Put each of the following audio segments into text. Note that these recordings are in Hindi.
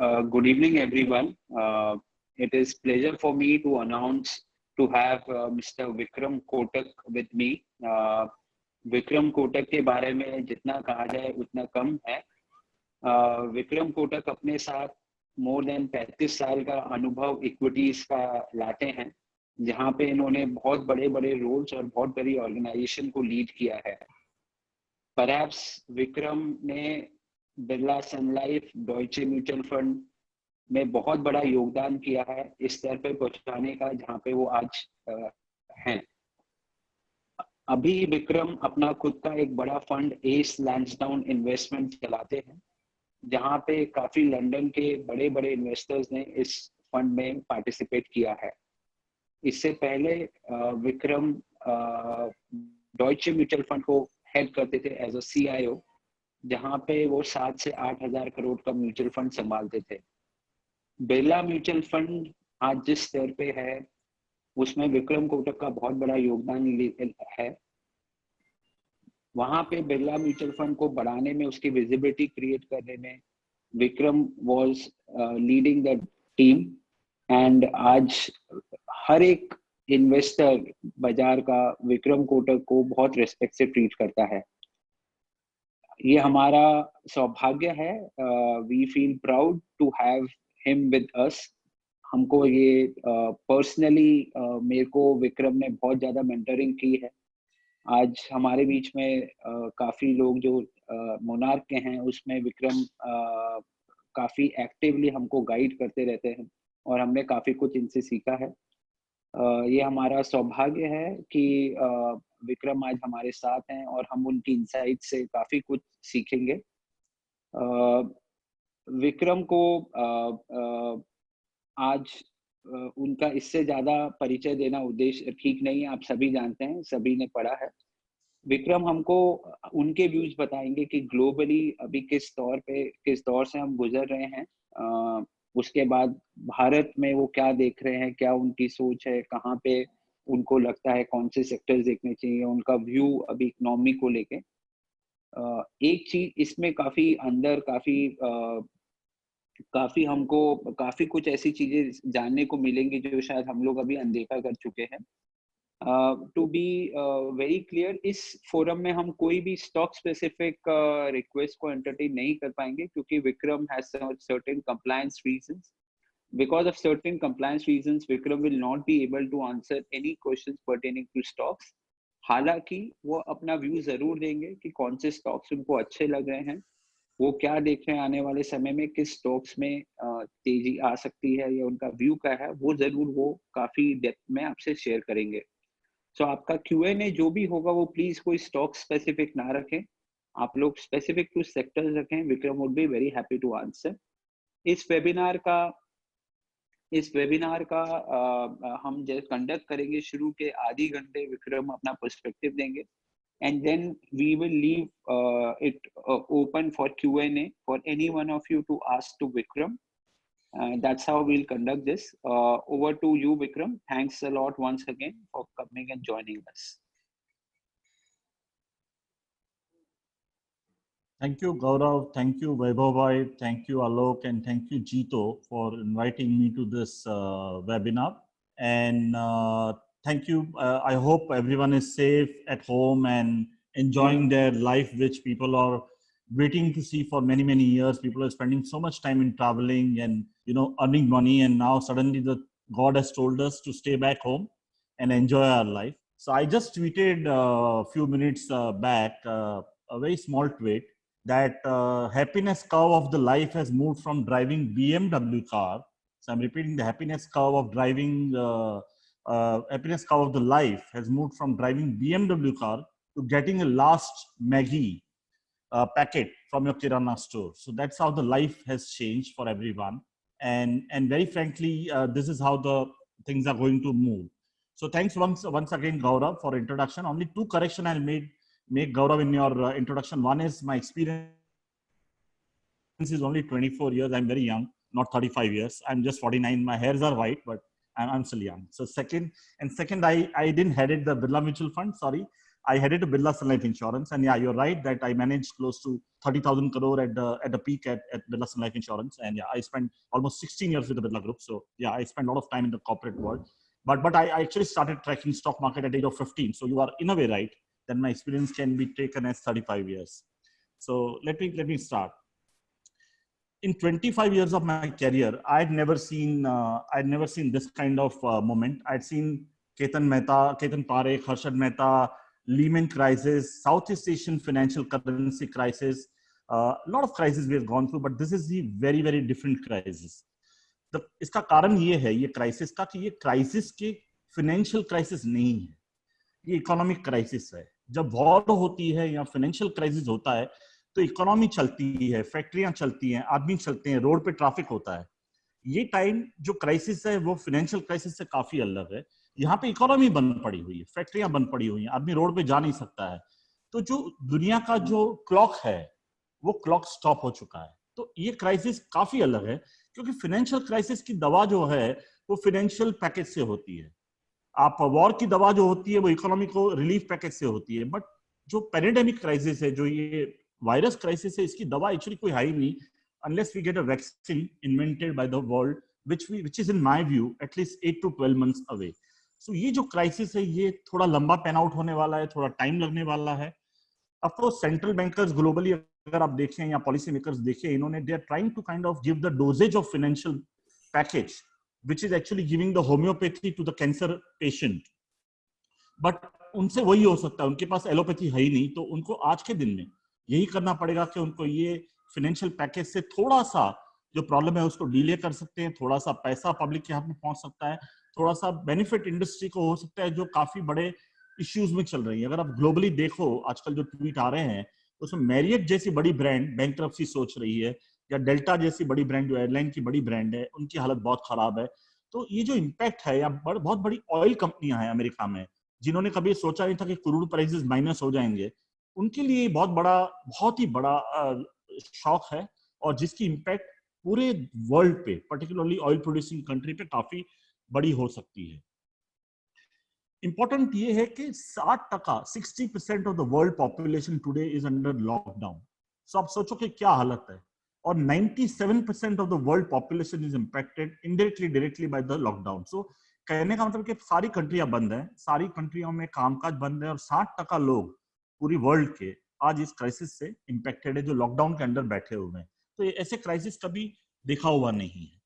Good evening, everyone. It is pleasure for me to announce to have Mr. Vikram Kotak with me. Vikram Kotak के बारे में जितना कहा जाए उतना कम है। विक्रम कोटक अपने साथ मोर देन 35 साल का अनुभव इक्विटीज का लाते हैं, जहां पे इन्होंने बहुत बड़े बड़े रोल्स और बहुत बड़ी ऑर्गेनाइजेशन को लीड किया है। परहैप्स विक्रम ने बिरला सन लाइफ, डॉयचे म्यूचुअल फंड में बहुत बड़ा योगदान किया है इस स्तर पे पहुंचाने का जहां पे वो आज हैं। अभी विक्रम अपना खुद का एक बड़ा फंड एस लैंसडाउन इन्वेस्टमेंट चलाते हैं, जहां पे काफी लंदन के बड़े बड़े इन्वेस्टर्स ने इस फंड में पार्टिसिपेट किया है। इससे पहले विक्रम डॉयचे म्यूचुअल फंड को हेड करते थे एज अ CIO, जहां पे वो 7 से 8 हजार करोड़ का म्यूचुअल फंड संभालते थे। बिरला म्यूचुअल फंड आज जिस स्तर पे है उसमें विक्रम कोटक का बहुत बड़ा योगदान है। वहां पे बिरला म्यूचुअल फंड को बढ़ाने में, उसकी विजिबिलिटी क्रिएट करने में Vikram was leading the team. And आज हर एक इन्वेस्टर बाजार का विक्रम कोटक को बहुत रिस्पेक्ट से ट्रीट करता है। ये हमारा सौभाग्य है। We feel proud to have him with us. हमको ये पर्सनली मेरे को विक्रम ने बहुत ज्यादा मेंटरिंग की है। आज हमारे बीच में काफी लोग जो मोनार्क के हैं उसमें विक्रम काफी एक्टिवली हमको गाइड करते रहते हैं और हमने काफी कुछ इनसे सीखा है। ये हमारा सौभाग्य है कि विक्रम आज हमारे साथ हैं और हम उनकी इनसाइट से काफी कुछ सीखेंगे। विक्रम को आज उनका इससे ज्यादा परिचय देना उद्देश्य ठीक नहीं है, आप सभी जानते हैं, सभी ने पढ़ा है। विक्रम हमको उनके व्यूज बताएंगे कि ग्लोबली अभी किस दौर से हम गुजर रहे हैं। उसके बाद भारत में वो क्या देख रहे हैं, क्या उनकी सोच है, कहाँ पे उनको लगता है कौन से सेक्टर्स देखने चाहिए, उनका व्यू अभी इकोनॉमी को लेके। एक चीज इसमें काफी हमको काफी कुछ ऐसी चीजें जानने को मिलेंगी जो शायद हम लोग अभी अनदेखा कर चुके हैं। टू बी वेरी क्लियर, इस फोरम में हम कोई भी स्टॉक स्पेसिफिक रिक्वेस्ट को एंटरटेन नहीं कर पाएंगे क्योंकि Vikram has certain compliance reasons. Because of certain compliance reasons, Vikram will not be able to answer any questions pertaining to stocks. हालांकि वो अपना व्यू जरूर देंगे कि कौन से स्टॉक्स उनको अच्छे लग रहे हैं, वो क्या देख रहे हैं आने वाले समय में, किस स्टॉक्स में तेजी आ सकती है या उनका व्यू क्या है, वो जरूर वो काफी डेप्थ में आपसे शेयर करेंगे। सो आपका Q&A जो भी होगा वो प्लीज कोई स्टॉक स्पेसिफिक ना रखें, आप लोग स्पेसिफिक टू सेक्टर्स रखें। Vikram would be very happy to answer. इस वेबिनार का हम जैसे कंडक्ट करेंगे, शुरू के आधी घंटे विक्रम अपना पर्सपेक्टिव देंगे and then we will leave it open for Q&A for any one of you to ask to Vikram. That's how we'll conduct this. Over to you, Vikram. Thanks a lot once again for coming and joining us. Thank you, Gaurav. Thank you, Vaibhav. Thank you, Alok, and thank you, Jito, for inviting me to this webinar. And thank you. I hope everyone is safe at home and enjoying their life, which people are waiting to see for many, many years. People are spending so much time in traveling and, you know, earning money. And now suddenly God has told us to stay back home and enjoy our life. So I just tweeted a few minutes back a very small tweet that happiness curve of the life has moved from driving BMW car. So I'm repeating, the happiness curve of driving, happiness curve of the life has moved from driving BMW car to getting a last Maggie packet from your Kirana store. So that's how the life has changed for everyone. And very frankly, this is how the things are going to move. So thanks once again, Gaurav, for introduction. Only two corrections I'll make Gaurav in your introduction. One is my experience is only 24 years. I'm very young, not 35 years. I'm just 49. My hairs are white, but I'm still young. So second, I didn't headed the Birla Mutual Fund. Sorry. I headed to Birla Sun Life Insurance, and yeah, you're right that I managed close to 30,000 crore at the peak at Birla Sun Life Insurance, and yeah, I spent almost 16 years with the Birla Group. So yeah, I spent a lot of time in the corporate world. But I actually started tracking stock market at the age of 15. So you are in a way right that my experience can be taken as 35 years. So let me start. In 25 years of my career, I'd never seen this kind of moment. I'd seen Ketan Parekh, Harshad Mehta, Lehman crisis, Southeast Asian financial currency crisis, a lot of crises we have gone through, but this is the very, very different crisis. इसका कारण ये है, ये क्राइसिस का, कि ये क्राइसिस के फाइनेंशियल क्राइसिस नहीं है, ये इकोनॉमिक क्राइसिस है. जब वॉर होती है या फाइनेंशियल क्राइसिस होता है तो इकोनॉमी चलती है, फैक्ट्रियां चलती हैं, आदमी चलते हैं, रोड पे ट्रैफिक होता है. ये टाइम जो क्राइसिस है वो फाइनेंशियल क्राइसिस से काफी अलग है. यहाँ पे इकोनॉमी बंद पड़ी हुई है, फैक्ट्रियां बंद पड़ी हुई हैं, आदमी रोड पे जा नहीं सकता है. तो जो दुनिया का जो क्लॉक है वो क्लॉक स्टॉप हो चुका है. तो ये क्राइसिस काफी अलग है, क्योंकि फाइनेंशियल क्राइसिस की दवा जो है वो फाइनेंशियल पैकेज से होती है. आप वॉर की दवा जो होती है वो इकोनॉमी को रिलीफ पैकेज से होती है. बट जो पैंडेमिक क्राइसिस है, जो ये वायरस क्राइसिस है, इसकी दवा एक्चुअली कोई है ही नहीं unless we get a vaccine invented by the world, which is in my view at least 8 to 12 months away. So ये जो क्राइसिस है ये थोड़ा लंबा पैन आउट होने वाला है, थोड़ा टाइम लगने वाला है. Of course, central bankers globally अगर आप देखें या पॉलिसी मेकर्स देखें, इन्होंने they are trying to kind of give the doses of financial package which is actually giving the homeopathy to the cancer patient. But उनसे वही हो सकता है, उनके पास एलोपैथी है ही नहीं, तो उनको आज के दिन में यही करना पड़ेगा कि उनको ये फाइनेंशियल पैकेज से थोड़ा सा जो प्रॉब्लम है उसको डिले कर सकते हैं, थोड़ा सा पैसा पब्लिक के हाथ में पहुंच सकता है, थोड़ा सा बेनिफिट इंडस्ट्री को हो सकता है जो काफी बड़े इश्यूज में चल रही है. अगर आप ग्लोबली देखो आजकल जो ट्वीट आ रहे हैं उसमें मैरियट जैसी बड़ी ब्रांड बैंकरप्सी सोच रही है, या डेल्टा जैसी बड़ी ब्रांड जो एयरलाइन की बड़ी ब्रांड है उनकी हालत बहुत खराब है. तो ये जो इम्पैक्ट है, या बहुत बड़ी ऑयल कंपनियां हैं अमेरिका में जिन्होंने कभी सोचा नहीं था कि क्रूड प्राइसेस माइनस हो जाएंगे, उनके लिए बहुत ही बड़ा शॉक है, और जिसकी इम्पैक्ट पूरे वर्ल्ड पे, पर्टिकुलरली ऑयल प्रोड्यूसिंग कंट्री पे काफी बड़ी हो सकती है. इंपॉर्टेंट ये है कि 60% of the world population today is under lockdown. So आप सोचो कि क्या हालत है, और 97% of the world population is impacted indirectly, directly by the lockdown. So कहने का मतलब कि सारी कंट्रियां बंद हैं, सारी कंट्रियों में कामकाज बंद है, और 60% लोग पूरी वर्ल्ड के आज इस क्राइसिस से इंपैक्टेड है जो लॉकडाउन के अंदर बैठे हुए हैं. तो ऐसे क्राइसिस कभी देखा हुआ नहीं है.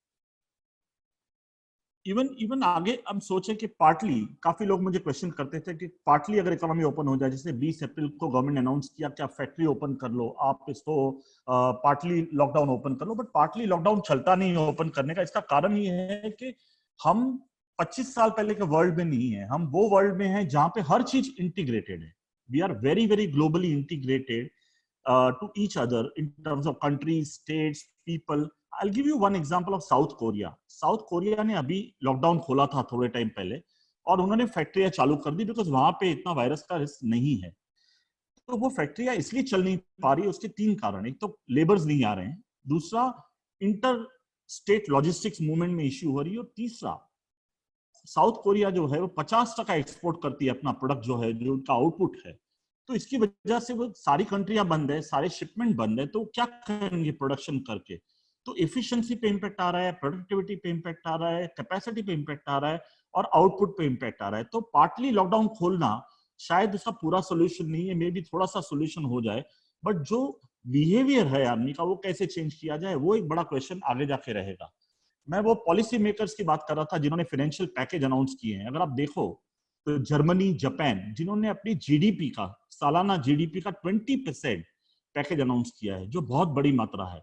इवन आगे हम सोचे कि पार्टली, काफी लोग मुझे क्वेश्चन करते थे कि पार्टली अगर इकोनॉमी ओपन हो जाए, जैसे 20 अप्रैल को गवर्नमेंट अनाउंस किया कि आप फैक्ट्री ओपन कर लो, आप इसको पार्टली लॉकडाउन ओपन कर लो. बट पार्टली लॉकडाउन चलता नहीं है ओपन करने का. इसका कारण ये है कि हम 25 साल पहले के वर्ल्ड में नहीं है, हम वो वर्ल्ड में हैं जहां पे हर चीज इंटीग्रेटेड है. We are very very globally integrated to each other in terms of countries, states, people. I'll give you one example of South Korea. South Korea ने अभी लॉकडाउन खोला था थोड़े टाइम पहले, और उन्होंने फैक्ट्रियां चालू कर दी बिकॉज वहां पे इतना वायरस का रिस्क नहीं है. तो वो फैक्ट्रियां इसलिए चल नहीं पा रही, उसके 3 कारण. एक तो लेबर्स नहीं आ रहे हैं, दूसरा इंटर स्टेट लॉजिस्टिक्स मूवमेंट में इश्यू हो रही है, और तीसरा साउथ कोरिया जो है वो 50% एक्सपोर्ट करती है अपना प्रोडक्ट जो है, जो उनका आउटपुट है. तो इसकी वजह से वो सारी कंट्रियां बंद है, सारे शिपमेंट बंद है, तो क्या करेंगे प्रोडक्शन करके. तो एफिशिएंसी पे इंपैक्ट आ रहा है, प्रोडक्टिविटी पे इंपैक्ट आ रहा है, कैपेसिटी पे इंपैक्ट आ रहा है, और आउटपुट पे इंपैक्ट आ रहा है. तो पार्टली लॉकडाउन खोलना शायद उसका पूरा सोल्यूशन नहीं है, मे बी थोड़ा सा सोल्यूशन हो जाए. बट जो बिहेवियर है आदमी का वो कैसे चेंज किया जाए, वो एक बड़ा क्वेश्चन आगे जाके रहेगा. मैं वो पॉलिसी मेकर्स की बात कर रहा था जिन्होंने फाइनेंशियल पैकेज अनाउंस किए हैं. अगर आप देखो तो जर्मनी, जापान, जिन्होंने अपनी जीडीपी का, सालाना जीडीपी का 20% पैकेज अनाउंस किया है, जो बहुत बड़ी मात्रा है.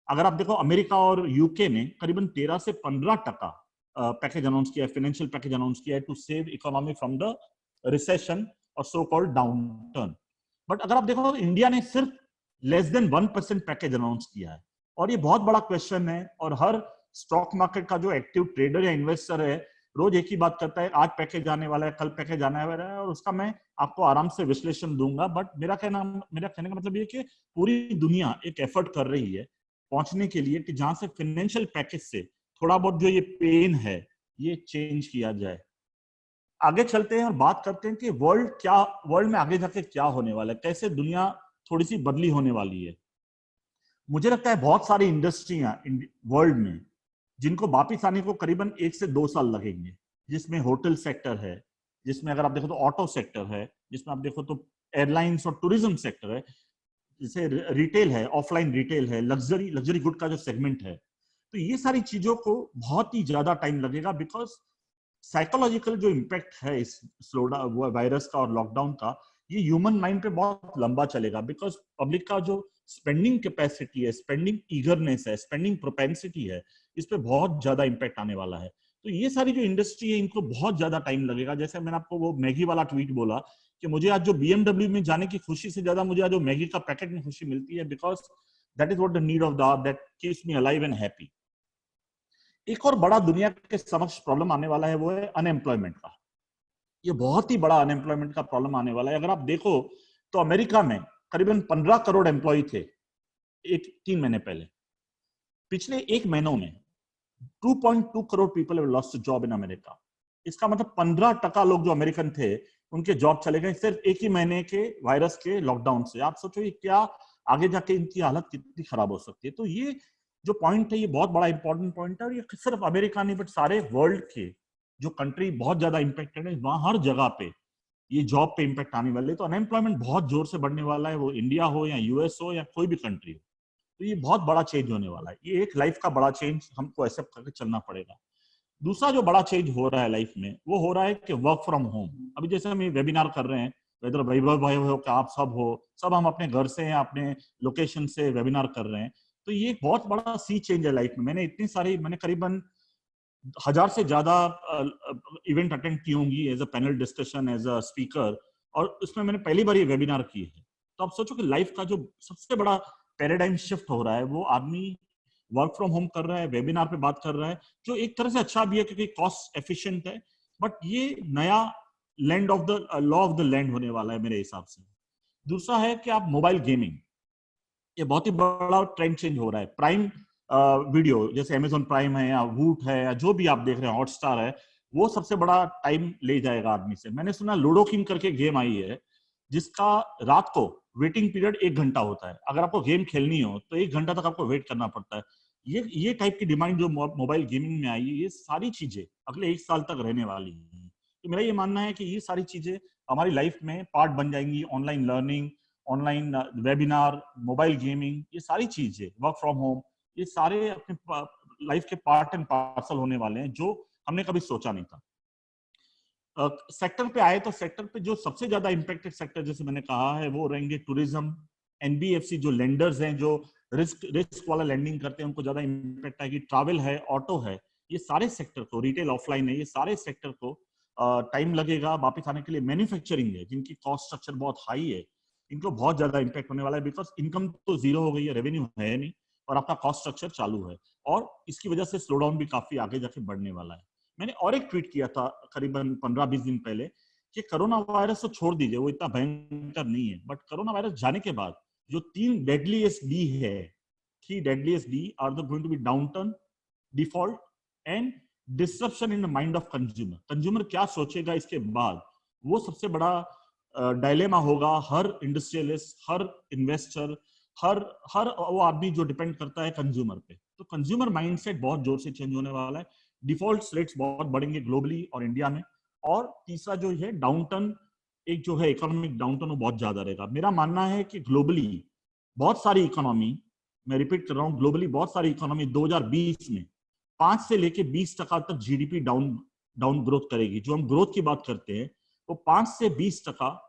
अगर आप देखो अमेरिका और यूके ने करीबन 13 से 15% पैकेज अनाउंस किया है, फाइनेंशियल पैकेज अनाउंस किया है to save economy from the recession और सो कॉल्ड डाउनटर्न. बट अगर आप देखो इंडिया ने सिर्फ लेस देन 1% पैकेज अनाउंस किया है. और ये बहुत बड़ा क्वेश्चन है, और हर स्टॉक मार्केट का जो एक्टिव ट्रेडर या इन्वेस्टर है रोज एक ही बात करता है, आज पैकेज आने वाला है, कल पैकेज आने वाला है, और उसका मैं आपको आराम से विश्लेषण दूंगा. बट मेरा कहने का मतलब ये कि पूरी दुनिया एक एफर्ट कर रही है पहुंचने के लिए कि जहां से फाइनेंशियल पैकेज से थोड़ा बहुत जो ये पेन है ये चेंज किया जाए. आगे चलते हैं और बात करते हैं कि वर्ल्ड में आगे जाके क्या होने वाला है, कैसे दुनिया थोड़ी सी बदली होने वाली है। मुझे लगता है बहुत सारी इंडस्ट्रियां वर्ल्ड में जिनको वापिस आने को करीबन 1 से 2 साल लगेंगे, जिसमें होटल सेक्टर है, जिसमें अगर आप देखो तो ऑटो सेक्टर है, जिसमें आप देखो तो एयरलाइंस और टूरिज्म सेक्टर है, जैसे रिटेल है, ऑफलाइन रिटेल है, लग्जरी गुड का जो सेगमेंट है। तो ये सारी चीजों को बहुत ही ज्यादा टाइम लगेगा, बिकॉज साइकोलॉजिकल जो इम्पैक्ट है इस स्लोडाउन वायरस का और लॉकडाउन का, ये ह्यूमन माइंड पे बहुत लंबा चलेगा। बिकॉज पब्लिक का जो स्पेंडिंग कैपेसिटी है, स्पेंडिंग ईगरनेस है, स्पेंडिंग प्रोपेंसिटी है, इस पे बहुत ज्यादा इम्पैक्ट आने वाला है। तो ये सारी जो इंडस्ट्री है, इनको बहुत ज्यादा टाइम लगेगा। जैसे मैंने आपको वो मैगी वाला ट्वीट बोला कि मुझे आज जो BMW में जाने की खुशी से ज्यादा मुझे आज जो मैगी का पैकेट में खुशी मिलती है, because that is what the need of the hour, that keeps me alive and happy. एक और बड़ा दुनिया के समक्ष प्रॉब्लम आने वाला है, वो है अनएम्प्लॉयमेंट का। ये बहुत ही बड़ा अनएम्प्लॉयमेंट का प्रॉब्लम आने वाला है। अगर आप देखो तो अमेरिका में करीबन 15 करोड़ एम्प्लॉय थे 3 महीने पहले। पिछले 1 महीनों में 2.2 crore people have lost job in America. इसका मतलब 15% लोग जो अमेरिकन थे उनके जॉब चले गए सिर्फ 1 ही महीने के वायरस के लॉकडाउन से। आप सोचो ये क्या आगे जाके इनकी हालत कितनी खराब हो सकती है। तो ये जो पॉइंट है, ये बहुत बड़ा इंपॉर्टेंट पॉइंट है, और ये सिर्फ अमेरिका नहीं बट सारे वर्ल्ड के जो कंट्री बहुत ज्यादा इंपैक्टेड है, वहां हर जगह पे ये जॉब पे इंपैक्ट आने वाले। तो अनएम्प्लॉयमेंट बहुत जोर से बढ़ने वाला है, वो इंडिया हो या यूएस हो या कोई भी कंट्री हो। तो ये बहुत बड़ा चेंज होने वाला है। ये एक लाइफ का बड़ा चेंज हमको एक्सेप्ट करके चलना पड़ेगा। दूसरा जो बड़ा चेंज हो रहा है लाइफ में, वो हो रहा है कि वर्क फ्रॉम होम। अभी जैसे हम ये वेबिनार कर रहे हैं, वेदर वैभव भाई हो कि आप सब हम अपने घर से या अपने लोकेशन से वेबिनार कर रहे हैं। तो ये एक बहुत बड़ा सी चेंज है लाइफ में। मैंने करीबन 1000 से ज्यादा इवेंट अटेंड की होंगी as a panel discussion, as a speaker, और उसमें मैंने पहली बार ये वेबिनार की है। तो आप सोचो कि लाइफ का जो सबसे बड़ा पैराडाइम शिफ्ट हो रहा है, वो आदमी वर्क फ्रॉम होम कर रहा है, वेबिनार पे बात कर रहा है, जो एक तरह से अच्छा भी है क्योंकि कॉस्ट एफिशिएंट है। बट ये नया land of the law of the land होने वाला है मेरे हिसाब से। दूसरा है कि आप मोबाइल गेमिंग, ये बहुत ही बड़ा ट्रेंड चेंज हो रहा है। प्राइम वीडियो जैसे अमेजोन प्राइम है या वूट है या जो भी आप देख रहे हैं, हॉटस्टार है, वो सबसे बड़ा टाइम ले जाएगा आदमी से। मैंने सुना लूडो किंग करके गेम आई है, जिसका रात को वेटिंग पीरियड 1 घंटा होता है। अगर आपको गेम खेलनी हो तो 1 घंटा तक आपको वेट करना पड़ता है। ये टाइप की डिमांड जो मोबाइल गेमिंग में आई है, ये सारी चीजें अगले 1 साल तक रहने वाली है। तो मेरा ये मानना है कि ये सारी चीजें हमारी लाइफ में पार्ट बन जाएंगी। Online learning, online webinar, mobile gaming, ये सारी चीजें, वर्क फ्रॉम होम, ये सारे अपने लाइफ के पार्ट एंड पार्सल होने वाले हैं, जो हमने कभी सोचा नहीं था। सेक्टर पे आए तो सेक्टर पे जो सबसे ज्यादा इंपैक्टेड सेक्टर, जैसे मैंने कहा है, वो रहेंगे टूरिज्म, एनबीएफसी जो लेंडर्स हैं, जो रिस्क वाला लैंडिंग करते हैं, उनको ज्यादा इंपैक्ट आएगी। ट्रैवल है, ऑटो है, ये सारे सेक्टर को, रिटेल ऑफलाइन है, ये सारे सेक्टर को टाइम लगेगा वापस आने के लिए। मैन्युफैक्चरिंग है, जिनकी कॉस्ट स्ट्रक्चर बहुत हाई है, इनको बहुत ज्यादा इंपैक्ट होने वाला है, बिकॉज इनकम तो जीरो हो गई है, रेवेन्यू है नहीं, और आपका कॉस्ट स्ट्रक्चर चालू है, और इसकी वजह से स्लो डाउन भी काफी आगे जाके बढ़ने वाला है। मैंने और एक ट्वीट किया था करीबन 15-20 दिन पहले कि कोरोना वायरस तो छोड़ दीजिए, वो इतना भयंकर नहीं है, बट कोरोना वायरस जाने के बाद जो 3 डेडलीस्ट डी है, 3 deadliest D are going to be downturn, default and disruption in the mind of consumer. Consumer क्या सोचेगा इसके बाद, वो सबसे बड़ा डायलेमा होगा हर इंडस्ट्रियलिस्ट, हर इन्वेस्टर, हर वो आदमी जो डिपेंड करता है कंज्यूमर पे। तो कंज्यूमर माइंडसेट बहुत जोर से चेंज होने वाला है। डिफॉल्ट रेट्स बहुत बढ़ेंगे ग्लोबली और इंडिया में। और तीसरा जो है डाउनटर्न, एक जो है इकोनॉमिक डाउनटर्न, वो बहुत ज्यादा रहेगा। मेरा मानना है कि ग्लोबली बहुत सारी इकोनॉमी, मैं रिपीट कर रहा हूँ, ग्लोबली बहुत सारी इकोनॉमी 2020 में 5 से लेके 20% तक जीडीपी डाउन ग्रोथ करेगी। जो हम ग्रोथ की बात करते हैं, वो 5 से 20%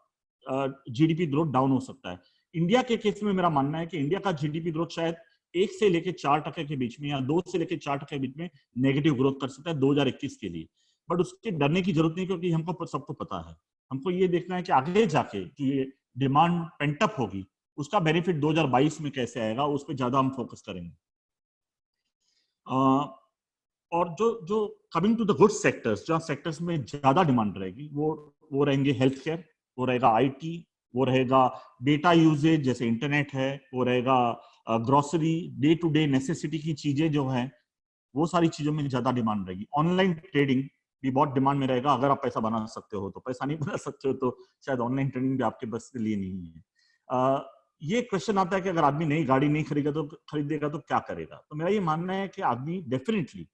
जीडीपी ग्रोथ डाउन हो सकता है। इंडिया के केस में मेरा मानना है कि इंडिया का जीडीपी ग्रोथ शायद 1 से लेके 4% के बीच में, या 2 से लेके 4% के बीच में नेगेटिव ग्रोथ कर सकता है 2021 के लिए। बट उसके डरने की जरूरत नहीं, क्योंकि हमको सबको पता है, हमको ये देखना है कि आगे जाके जो ये डिमांड पेंटअप होगी, उसका बेनिफिट 2022 में कैसे आएगा, उस पर ज्यादा हम फोकस करेंगे। और जो coming to the good sectors, जहाँ सेक्टर्स में ज्यादा डिमांड रहेगी, वो रहेंगे हेल्थ केयर, वो रहेगा आईटी, वो रहेगा डेटा यूजेज जैसे इंटरनेट है, वो रहेगा grocery, day to day necessity की चीजें जो हैं, वो सारी चीजों में ज्यादा डिमांड रहेगी। ऑनलाइन ट्रेडिंग, भी बहुत डिमांड में रहेगा अगर आप पैसा बना सकते हो। तो पैसा नहीं बना सकते हो तो शायद ऑनलाइन ट्रेडिंग भी आपके बस के लिए नहीं है। ये क्वेश्चन आता है कि अगर आदमी नई गाड़ी नहीं खरीदेगा तो क्या करेगा। तो मेरा ये मानना है कि आदमी डेफिनेटली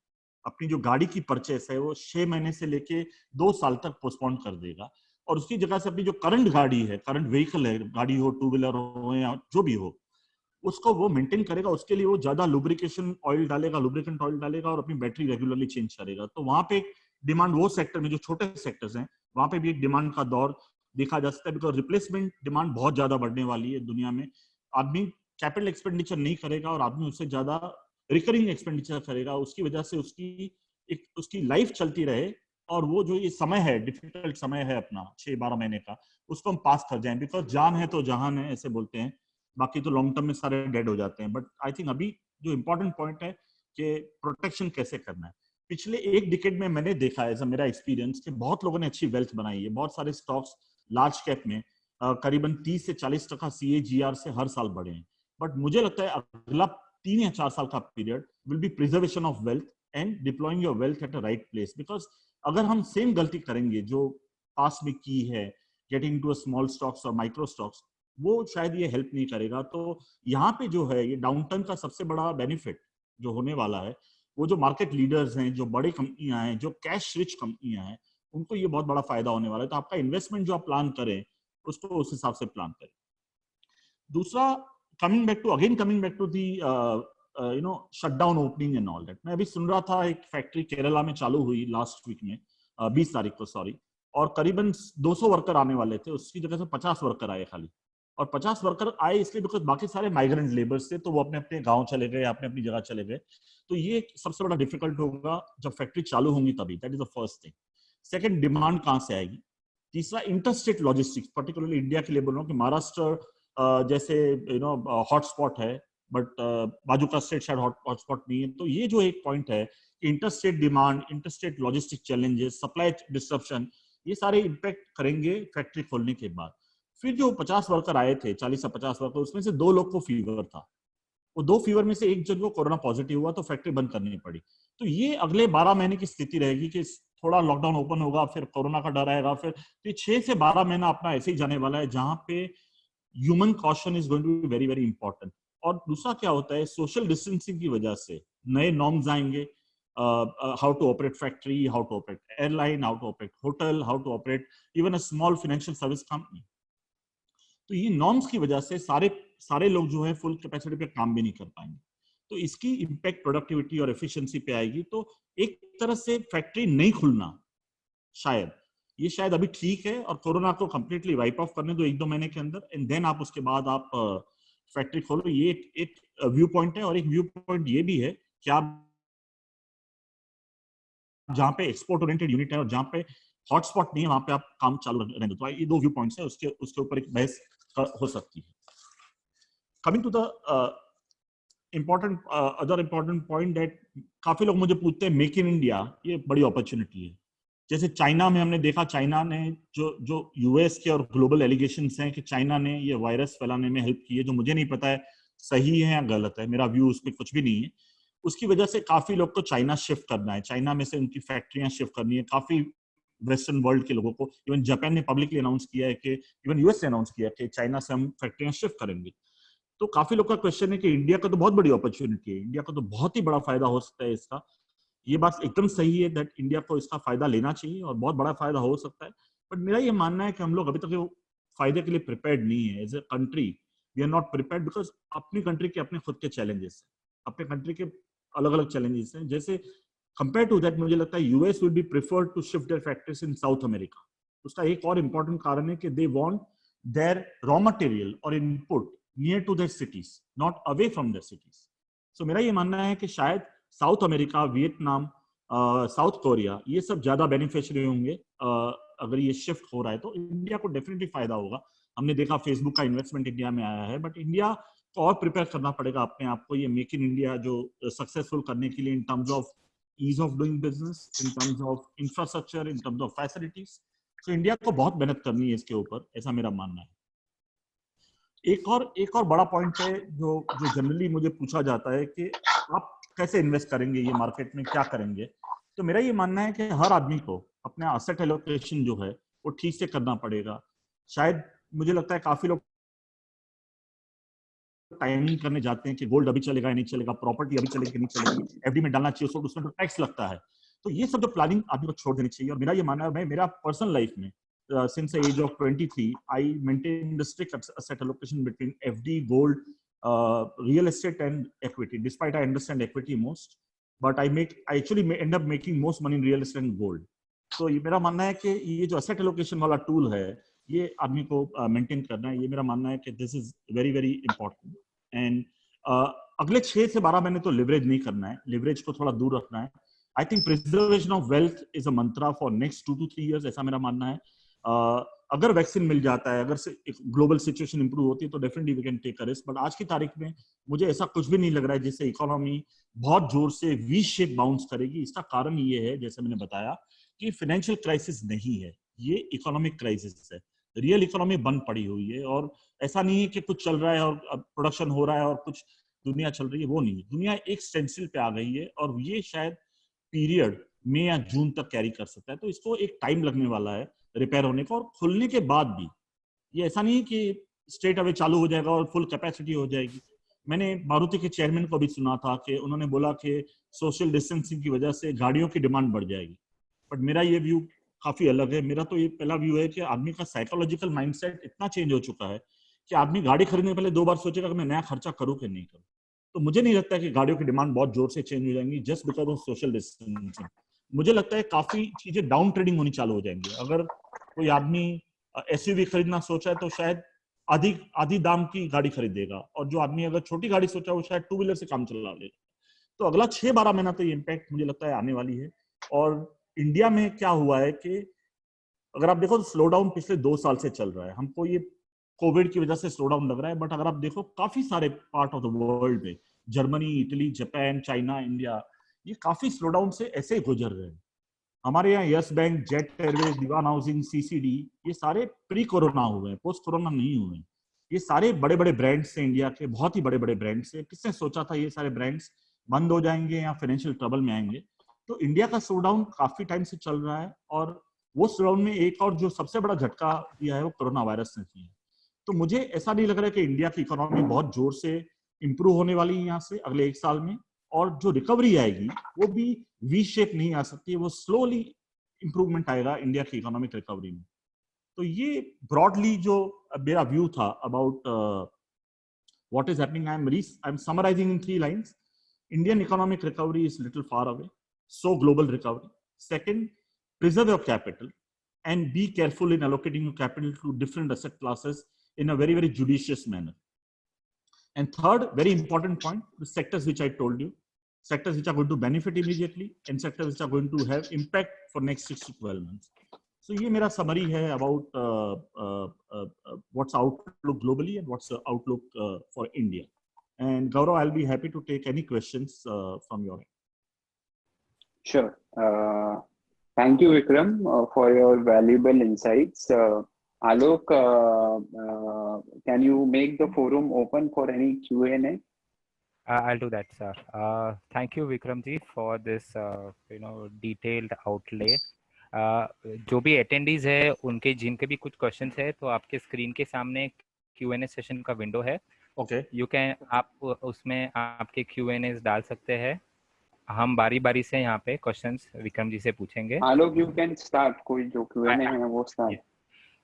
अपनी जो गाड़ी की परचेस है वो 6 महीने से लेके 2 साल तक पोस्टपोन कर देगा, और उसकी जगह से अपनी जो करंट गाड़ी है, करंट व्हीकल है, गाड़ी हो, टू व्हीलर हो या जो भी हो, उसको वो मेंटेन करेगा। उसके लिए वो ज्यादा लुब्रिकेशन ऑयल डालेगा, लुब्रिकेंट ऑयल डालेगा, और अपनी बैटरी रेगुलरली चेंज करेगा। तो वहां पे एक डिमांड, वो सेक्टर में जो छोटे सेक्टर्स हैं वहां पे भी एक डिमांड का दौर देखा जा सकता है, बिकॉज रिप्लेसमेंट डिमांड बहुत ज्यादा बढ़ने वाली है दुनिया में। आदमी कैपिटल एक्सपेंडिचर नहीं करेगा और आदमी उससे ज्यादा रिकरिंग एक्सपेंडिचर करेगा, उसकी वजह से उसकी लाइफ चलती रहे, और वो जो ये समय है, डिफिकल्ट समय है अपना 6-12 महीने का, उसको हम पास कर जाएं। बिकॉज जान है तो जहान है, ऐसे बोलते हैं, बाकी तो लॉन्ग टर्म में सारे डेड हो जाते हैं। बट आई थिंक अभी जो इंपॉर्टेंट पॉइंट है कि प्रोटेक्शन कैसे करना है। पिछले एक डिकेड में मैंने देखा है, मेरा एक्सपीरियंस, कि बहुत लोगों ने अच्छी वेल्थ बनाई है। बहुत सारे स्टॉक्स लार्ज कैप में करीबन 30 से 40% CAGR से हर साल बढ़े हैं। बट मुझे लगता है अगला 3 या 4 साल का period will be preservation of wealth and deploying your wealth at a right place. Because अगर हम सेम गलती करेंगे जो पास में की है, getting to a small stocks और माइक्रो स्टॉक्स, वो शायद ये हेल्प नहीं करेगा। तो यहाँ पे जो है ये डाउनटर्न का सबसे बड़ा बेनिफिट जो होने वाला है, वो जो मार्केट लीडर्स हैं, जो बड़ी कंपनियां हैं, जो कैश रिच कंपनियां हैं, उनको ये बहुत बड़ा फायदा होने वाला है। तो आपका इन्वेस्टमेंट जो आप प्लान करें उसको उस हिसाब से प्लान करें। दूसरा, coming back to the shutdown opening and all that, मैं अभी सुन रहा था एक फैक्ट्री केरला में चालू हुई लास्ट वीक में, 20 तारीख को, सॉरी, और करीबन 200 वर्कर आने वाले थे, उसकी जगह से 50 वर्कर आए खाली। और 50 वर्कर आए इसलिए बिकॉज बाकी सारे माइग्रेंट लेबर्स थे, तो वो अपने अपने गांव चले गए, अपने अपनी जगह चले गए। तो ये सबसे बड़ा डिफिकल्ट होगा जब फैक्ट्री चालू होंगी तभी। That is the first thing. Second, demand कहां से आएगी। तीसरा, इंटरस्टेट लॉजिस्टिक्स, पर्टिकुलरली इंडिया के लिए बोल रहा हूँ कि महाराष्ट्र जैसे हॉटस्पॉट है, बट बाजू का स्टेट शायद हॉटस्पॉट नहीं है। तो ये जो एक पॉइंट है कि interstate demand, interstate logistic challenges, supply disruption, ये सारे इम्पैक्ट करेंगे फैक्ट्री खोलने के बाद। फिर जो 50 वर्कर आए थे, 40 से 50 वर्कर, उसमें से 2 लोग को फीवर था। वो 2 फीवर में से एक जन को कोरोना पॉजिटिव हुआ, तो फैक्ट्री बंद करनी पड़ी। तो ये अगले 12 महीने की स्थिति रहेगी कि थोड़ा लॉकडाउन ओपन होगा, फिर कोरोना का डर आएगा, फिर तो 6 से 12 महीना अपना ऐसे ही जाने वाला है, जहां पे human caution is going to be very very important. और दूसरा क्या होता है, सोशल डिस्टेंसिंग की वजह से नए नॉर्म्स आएंगे, how to operate factory, how to operate airline, how to operate hotel, how to operate even a small financial service company. तो ये नॉर्म्स की वजह से सारे लोग जो है फुल कैपेसिटी पे काम भी नहीं कर पाएंगे। तो इसकी इम्पैक्ट प्रोडक्टिविटी और एफिशिएंसी पे आएगी। तो एक तरह से फैक्ट्री नहीं खुलना शायद अभी ठीक है, और कोरोना को कंप्लीटली वाइप ऑफ करने दो 1-2 महीने के अंदर, एंड देन आप उसके बाद आप फैक्ट्री खोलो। ये एक व्यू पॉइंट है। और एक व्यू पॉइंट ये भी है कि आप जहां पे एक्सपोर्ट ओरिएंटेड यूनिट है और जहां पे हॉटस्पॉट नहीं है, वहां पे आप काम चालू रहने दो। तो ये 2 व्यू पॉइंट्स है, उसके ऊपर एक बहस हो सकती है। Coming to the other important point that काफी लोग मुझे पूछते हैं, मेक इन इंडिया ये बड़ी अपॉर्चुनिटी है। जैसे चाइना में हमने देखा, चाइना ने जो यूएस के और ग्लोबल एलिगेशंस हैं कि चाइना ने ये वायरस फैलाने में हेल्प की है, जो मुझे नहीं पता है सही है या गलत है, मेरा व्यू उस पर कुछ भी नहीं है। उसकी वजह से काफी लोग को चाइना शिफ्ट करना है, चाइना में से उनकी फैक्ट्रियां शिफ्ट करनी है, काफी वेस्टर्न वर्ल्ड के लोगों को। इवन जापान ने पब्लिकली अनाउंस किया है कि, इवन यूएस ने अनाउंस किया कि चाइना से हम फैक्ट्रियां शिफ्ट करेंगे। तो काफी लोग का क्वेश्चन है कि इंडिया का तो बहुत बड़ी अपॉर्चुनिटी है, इंडिया को तो बहुत ही बड़ा फायदा हो सकता है इसका। ये बात एकदम सही है दैट इंडिया को इसका फायदा लेना चाहिए और बहुत बड़ा फायदा हो सकता है। बट मेरा ये मानना है कि हम लोग अभी तक फायदे के लिए प्रिपेयर्ड नहीं है। As a country we are not prepared, because अपनी कंट्री के अपने खुद के चैलेंजेस हैं, अपने कंट्री के अलग अलग चैलेंजेस हैं। जैसे कंपेयर टू दैट मुझे लगता है US would be preferred to shift their factories in South America. उसका एक और इंपॉर्टेंट कारण है कि they want their raw material और input near to their cities, not away from their cities. So मेरा ये मानना है कि शायद South America, Vietnam, South Korea, ये सब ज्यादा बेनिफिशियरी होंगे अगर ये शिफ्ट हो रहा है। तो इंडिया को डेफिनेटली फायदा होगा। हमने देखा फेसबुक का इन्वेस्टमेंट इंडिया में आया है, बट इंडिया को और प्रिपेयर करना पड़ेगा अपने आप को ये मेक इन इंडिया जो सक्सेसफुल करने के लिए, in terms of ease of doing business, in terms of infrastructure, in terms of facilities. तो इंडिया को बहुत मेहनत करनी है इसके ऊपर, ऐसा मेरा मानना है। एक और बड़ा पॉइंट है जो जनरली मुझे पूछा जाता है कि आप कैसे इन्वेस्ट करेंगे ये मार्केट में, क्या करेंगे। तो मेरा ये मानना है कि हर आदमी को अपना एसेट एलोकेशन जो है वो ठीक से करना पड़ेगा। शायद मुझे लगता है काफी लोग टाइमिंग करने जाते हैं कि गोल्ड अभी चलेगा या नहीं चलेगा, प्रॉपर्टी अभी चलेगी कि नहीं चलेगी, एफडी में डालना चाहिए, उसमें तो टैक्स लगता है। तो ये सब जो प्लानिंग आदमी को छोड़ देनी चाहिए। और मेरा ये मानना है, मैं मेरा पर्सनल लाइफ में since the age of 23 I maintain the strict asset allocation between FD, gold, real estate and equity. Despite I understand equity most, but I actually end up making most money in real estate and gold. तो ये मेरा मानना है कि ये जो asset allocation वाला टूल है ये आदमी को मेंटेन करना है। ये मेरा मानना है कि this is very very important. And अगले 6 से 12 महीने तो लिवरेज नहीं करना है, लिवरेज को थोड़ा दूर रखना है। I think preservation of wealth is a Mantra for next 2 to 3 years, ऐसा मेरा मानना है। अगर वैक्सीन मिल जाता है, अगर ग्लोबल सिचुएशन इंप्रूव होती है तो definitely we can take a risk. But आज की तारीख में मुझे ऐसा कुछ भी नहीं लग रहा है जिससे इकोनॉमी बहुत जोर से वी शेप बाउंस करेगी। इसका कारण ये है, जैसे मैंने बताया, कि फाइनेंशियल क्राइसिस नहीं है, ये इकोनॉमिक क्राइसिस है। रियल इकोनॉमी बंद पड़ी हुई है और ऐसा नहीं है कि कुछ चल रहा है और प्रोडक्शन हो रहा है और कुछ दुनिया चल रही है, वो नहीं है। दुनिया एक स्टेंसिल पे आ गई है और ये शायद पीरियड मई या जून तक कैरी कर सकता है। तो इसको एक टाइम लगने वाला है रिपेयर होने का। और खुलने के बाद भी ये ऐसा नहीं कि स्ट्रेट अवे चालू हो जाएगा और फुल कैपेसिटी हो जाएगी। मैंने मारुति के चेयरमैन को भी सुना था कि उन्होंने बोला कि सोशल डिस्टेंसिंग की वजह से गाड़ियों की डिमांड बढ़ जाएगी। बट मेरा ये व्यू काफी अलग है। मेरा तो ये पहला व्यू है कि आदमी का साइकोलॉजिकल माइंडसेट इतना चेंज हो चुका है कि आदमी गाड़ी खरीदने पहले 2 बार सोचेगा कि मैं नया खर्चा करूं कि नहीं करूं। तो मुझे नहीं लगता कि गाड़ियों की डिमांड बहुत जोर से चेंज हो जाएंगी just because of social distancing. मुझे लगता है काफी चीजें डाउन ट्रेडिंग होनी चालू हो जाएंगी। अगर कोई आदमी एसयूवी खरीदना सोचा है तो शायद आधी दाम की गाड़ी खरीदेगा, और जो आदमी अगर छोटी गाड़ी सोचा वो शायद 2 व्हीलर से काम चला लेगा। तो अगला 6-12 महीना तो ये इम्पैक्ट मुझे लगता है आने वाली है। और इंडिया में क्या हुआ है कि अगर आप देखो तो स्लो डाउन पिछले 2 साल से चल रहा है। हमको ये कोविड की वजह से स्लो डाउन लग रहा है, बट अगर आप देखो काफी सारे पार्ट ऑफ द वर्ल्ड में, Germany, Italy, Japan, China, India, ये काफी स्लो डाउन से ऐसे ही गुजर रहे हैं। हमारे यहाँ यस बैंक, जेट एयरवेज, दीवान हाउसिंग, सीसीडी, ये सारे प्री कोरोना हुए हैं, पोस्ट कोरोना नहीं हुए हैं। ये सारे बड़े बड़े ब्रांड्स हैं इंडिया के, बहुत ही बड़े बड़े ब्रांड्स हैं। किसने सोचा था ये सारे ब्रांड्स बंद हो जाएंगे या फाइनेंशियल ट्रबल में आएंगे। तो इंडिया का स्लो डाउन काफी टाइम से चल रहा है और वो स्लो डाउन में एक और जो सबसे बड़ा झटका दिया है वो कोरोना वायरस ने दिया है। तो मुझे ऐसा नहीं लग रहा है कि इंडिया की इकोनॉमी बहुत जोर से इंप्रूव होने वाली है यहाँ से अगले 1 साल में। और जो रिकवरी आएगी वो भी वी शेप नहीं आ सकती है, वो स्लोली इंप्रूवमेंट आएगा इंडिया की इकोनॉमिक रिकवरी में। तो ये ब्रॉडली जो मेरा व्यू था about what is happening, I am summarising in 3 lines. Indian economic recovery is little far away, so global recovery. Second, preserve your capital and be careful in allocating your capital to different asset classes in a very, very judicious manner. And third, very important point, the sectors which I told you, sectors which are going to benefit immediately and sectors which are going to have impact for next 6 to 12 months. So ये मेरा summary है about what's outlook globally and what's the outlook for India. And Gaurav, I'll be happy to take any questions from your end. Sure. Thank you, Vikram, for your valuable insights. Alok, can you make the forum open for any Q&A? I'll do that, sir. Thank you, Vikram ji, for this detailed outlay. जो भी attendees है उनके जिनके भी कुछ questions है तो आपके स्क्रीन के सामने Q&A सेशन का विंडो है। Okay. आप उसमें आपके Q&As डाल सकते हैं। हम बारी बारी से यहाँ पे क्वेश्चंस विक्रम जी से पूछेंगे। आलोक, you can start. कोई जो Q&A है वो start.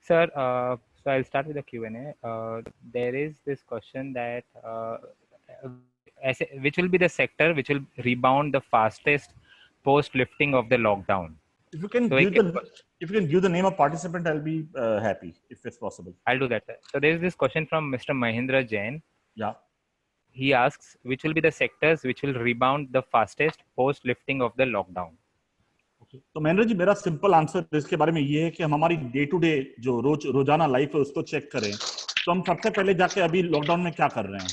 Sir, so I'll start with the Q&A. There is this question that which will be the sector which will rebound the fastest post lifting of the lockdown? If you can give the name of participant, I'll be happy if it's possible. I'll do that, sir. So there is this question from Mr. Mahindra Jain. Yeah. He asks, which will be the sectors which will rebound the fastest post lifting of the lockdown? Okay. तो महेंद्र जी, मेरा सिंपल आंसर इसके बारे में ये है कि हम हमारी डे टू डे जो रोजाना लाइफ है उसको चेक करें तो हम सबसे पहले जाके अभी लॉकडाउन में क्या कर रहे हैं।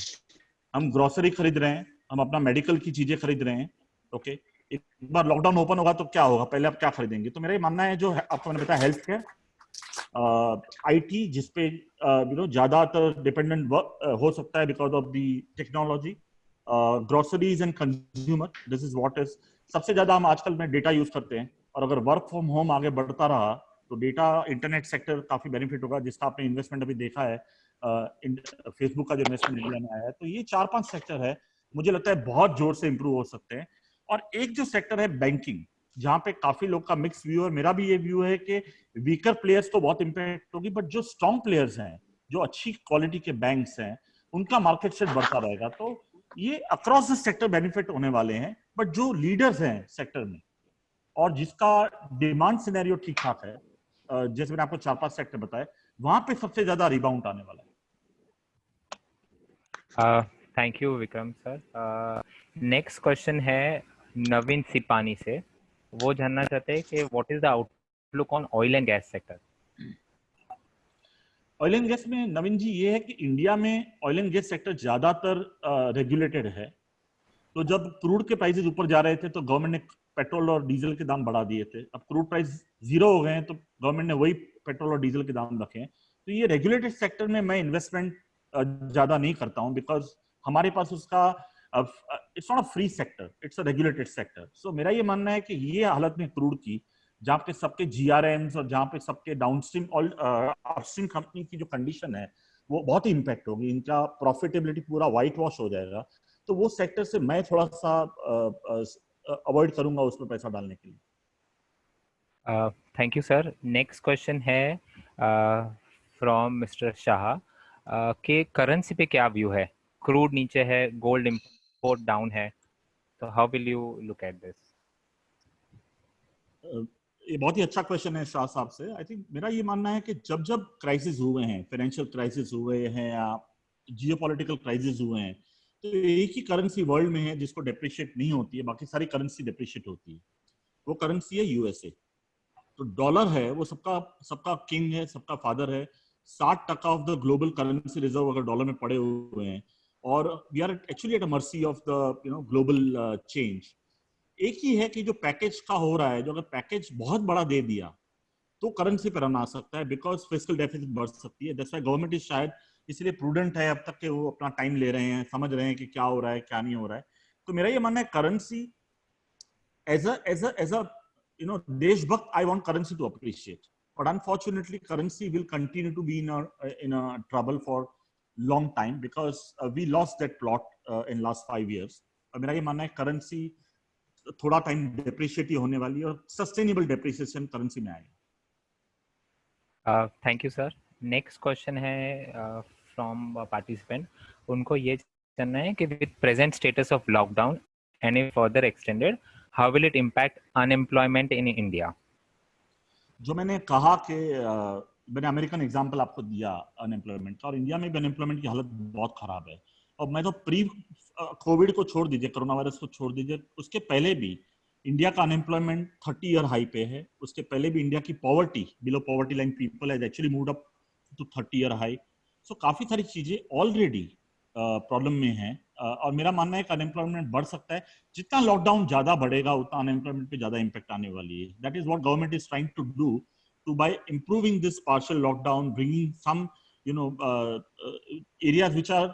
हम ग्रोसरी खरीद रहे हैं, हम अपना मेडिकल की चीजें खरीद रहे हैं। ओके, एक बार लॉकडाउन ओपन होगा तो क्या होगा, पहले आप क्या खरीदेंगे। तो मेरा ये मानना है, जो आपको मैंने बताया, हेल्थ केयर, IT, जिसपे ज्यादातर डिपेंडेंट हो सकता है because of the technology, groceries and consumer, this is what is सबसे ज्यादा हम आजकल में डेटा यूज करते हैं, और अगर वर्क फ्रॉम होम आगे बढ़ता रहा तो डेटा इंटरनेट सेक्टर काफी बेनिफिट होगा, जिसका आपने इन्वेस्टमेंट अभी देखा है, फेसबुक का जो इन्वेस्टमेंट इंडिया में आया है। तो ये 4-5 सेक्टर है, मुझे लगता है बहुत जोर से इंप्रूव हो सकते हैं। और एक जो सेक्टर है बैंकिंग, जहां पे काफी लोग का मिक्स व्यू है, मेरा भी ये व्यू है कि वीकर प्लेयर्स को बहुत इंपैक्ट होगी, बट जो स्ट्रॉन्ग प्लेयर्स हैं, जो अच्छी क्वालिटी के बैंक्स हैं, उनका मार्केट शेयर बढ़ता रहेगा। तो ये अक्रॉस द सेक्टर बेनिफिट होने वाले हैं। बट जो लीडर्स हैं सेक्टर में और जिसका डिमांड सिनेरियो ठीक ठाक है, जैसे मैंने आपको 4-5 सेक्टर बताए, वहां पे सबसे ज्यादा रिबाउंड आने वाला है। Thank you Vikram sir. Next question है नवीन सिपानी से। वो जानना चाहते हैं कि what is the outlook on oil and gas sector. Oil and gas में नवीन जी ये है कि इंडिया में ऑयल एंड गैस सेक्टर ज्यादातर रेगुलेटेड है। तो जब क्रूड के प्राइसेस ऊपर जा रहे थे तो गवर्नमेंट ने पेट्रोल और डीजल के दाम बढ़ा दिए थे। अब क्रूड प्राइस 0 हो गए हैं तो गवर्नमेंट ने वही पेट्रोल और डीजल के दाम रखे हैं। तो ये रेगुलेटेड सेक्टर में मैं इन्वेस्टमेंट ज्यादा नहीं करता हूं, बिकॉज हमारे पास उसका it's not a free sector, it's a regulated sector. So मेरा ये मानना है कि ये हालत में क्रूड की, जहाँ पे सबके GRMs और जहाँ पे सबके डाउनस्ट्रीम अपस्ट्रीम कंपनी की जो कंडीशन है वो बहुत ही इंपैक्ट होगी, इनका प्रॉफिटेबिलिटी पूरा व्हाइट वॉश हो जाएगा। तो वो सेक्टर से मैं थोड़ा सा अवॉइड करूंगा उसमें पैसा डालने के लिए। Thank you sir. Next question है फ्रॉम मिस्टर शाह के करेंसी पे क्या व्यू है। क्रूड नीचे है, गोल्ड इंपोर्ट डाउन है, तो how will you look at this. ये बहुत ही अच्छा क्वेश्चन है शाह साहब से। आई थिंक मेरा ये मानना है कि जब जब क्राइसिस हुए हैं, फाइनेंशियल क्राइसिस हुए हैं या जियोपॉलिटिकल क्राइसिस हुए हैं, तो एक ही करेंसी वर्ल्ड में है जिसको डेप्रिशिएट नहीं होती है, बाकी सारी करेंसी डेप्रिशिएट होती है। वो करेंसी है USA। तो डॉलर है वो सबका सबका किंग है, सबका फादर है। 60% of the global currency reserve अगर डॉलर में पड़े हुए हैं, और we are actually at a mercy of the global change. एक ही है कि जो पैकेज का हो रहा है, जो अगर पैकेज बहुत बड़ा दे दिया तो करेंसी पर रन आ सकता है, बिकॉज फिस्कल डेफिसिट बढ़ सकती है। दैट्स व्हाई गवर्नमेंट इज शायद इसलिए प्रूडेंट है अब तक कि वो अपना टाइम ले रहे हैं, समझ रहे हैं कि क्या हो रहा है क्या नहीं हो रहा है। तो मेरा ये मानना है करेंसी एज अ देशभक्त, I want currency to appreciate, but unfortunately currency will continue to be in a trouble for long time, because we lost that plot in last 5 years। और मेरा ये मानना है करेंसी थोड़ा टाइम डेप्रिशिएट ही होने वाली है और सस्टेनेबल डेप्रिसिएशन करेंसी में आएगा। Thank you sir. Next question है फ्रॉम पार्टिसिपेंट। उनको ये जानना है कि with present status of lockdown and if further extended, how will it impact unemployment in India. जो मैंने कहा कि मैंने अमेरिकन एग्जांपल आपको दिया अनएम्प्लॉयमेंट का, और इंडिया में भी अनएम्प्लॉयमेंट की हालत बहुत खराब है। और मैं तो प्री कोविड को छोड़ दीजिए, कोरोना वायरस को छोड़ दीजिए, उसके पहले भी इंडिया का अनएम्प्लॉयमेंट 30 ईयर हाई पे है। उसके पहले भी इंडिया की poverty, below poverty line people has actually moved up to 30 year high. So काफी सारी चीजें ऑलरेडी प्रॉब्लम में है। और मेरा मानना है कि अनएम्प्लॉयमेंट बढ़ सकता है। जितना लॉकडाउन ज्यादा बढ़ेगा उतना अनएम्प्लॉयमेंट पे ज्यादा इंपैक्ट आने वाली है। That is what government is trying to do to by improving this partial lockdown, bringing some areas which are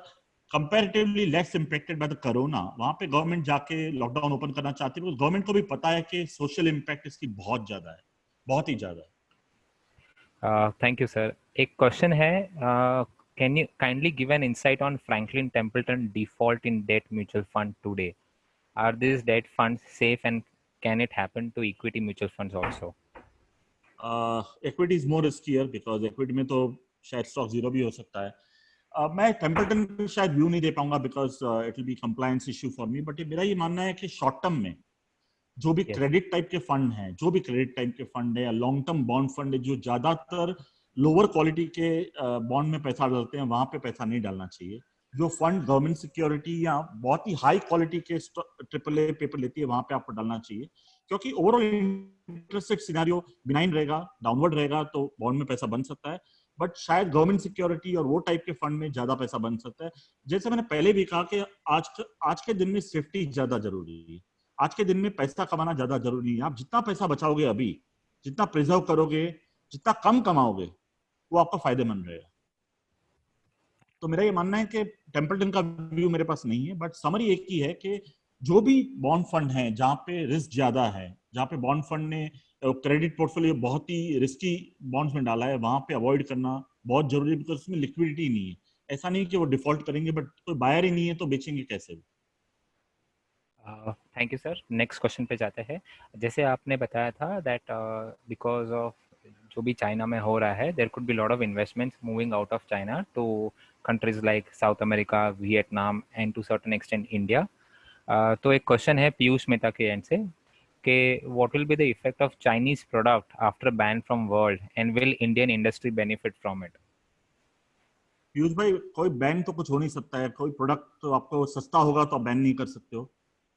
comparatively less impacted by the corona, वहां पे गवर्नमेंट जाके लॉकडाउन ओपन करना चाहती है, because गवर्नमेंट को भी पता है कि सोशल इंपैक्ट इसकी बहुत ज्यादा है, बहुत ही ज्यादा है। Thank you sir. एक क्वेश्चन है, can you kindly give an insight on Franklin Templeton default in debt mutual fund today. Are this debt funds safe and can it happen to equity mutual funds also. Equity is more riskier, because equity में तो शायद स्टॉक जीरो भी हो सकता है। मैं टेम्पल्टन को शायद व्यू नहीं दे पाऊंगा, because it will be compliance issue for me. But मेरा ये मानना है कि शॉर्ट टर्म में जो भी क्रेडिट टाइप के फंड हैं, जो भी क्रेडिट टाइप के फंड है या लॉन्ग टर्म बॉन्ड फंड है, जो ज्यादातर लोअर क्वालिटी के बॉन्ड में पैसा डालते हैं, वहां पे पैसा नहीं डालना चाहिए। जो फंड गवर्नमेंट सिक्योरिटी या बहुत ही हाई क्वालिटी के AAA पेपर लेती है, वहां पे आपको डालना चाहिए, क्योंकि overall interest rate scenario benign रहेगा, डाउनवर्ड रहेगा, तो बॉन्ड में पैसा बन सकता है। बट शायद गवर्नमेंट सिक्योरिटी और वो टाइप के फंड में ज्यादा पैसा बन सकता है। जैसे मैंने पहले भी कहा कि आज के दिन में सेफ्टी ज्यादा जरूरी है। आज के दिन में पैसा कमाना ज्यादा जरूरी है। आप जितना पैसा बचाओगे अभी, जितना प्रिजर्व करोगे, जितना कम कमाओगे, वो आपका फायदेमंद रहेगा। तो मेरा ये मानना है कि टेम्पल्टन का व्यू मेरे पास नहीं है, बट समरी एक ही है कि जो भी बॉन्ड फंड हैं जहाँ पे रिस्क ज्यादा है, जहाँ पे बॉन्ड फंड ने क्रेडिट पोर्टफोलियो बहुत ही रिस्की बॉन्ड्स में डाला है, वहां पे अवॉइड करना बहुत जरूरी है, बिकॉज उसमें लिक्विडिटी नहीं है। ऐसा नहीं कि वो डिफॉल्ट करेंगे, बट कोई बायर ही नहीं है तो बेचेंगे कैसे? Thank you sir. Next question पे जाते हैं। जैसे आपने बताया था दैट बिकॉज ऑफ जो भी चाइना में हो रहा है, there could be lot of investments moving out of China to countries like South America, Vietnam and to certain extent India. तो एक क्वेश्चन है पीयूष मेहता के एंड से कि what will be the effect of Chinese product after ban from world and will Indian industry benefit from it? Piyush भाई, कोई बैन तो कुछ हो नहीं सकता है। कोई प्रोडक्ट तो आपको सस्ता होगा तो आप बैन नहीं कर सकते हो।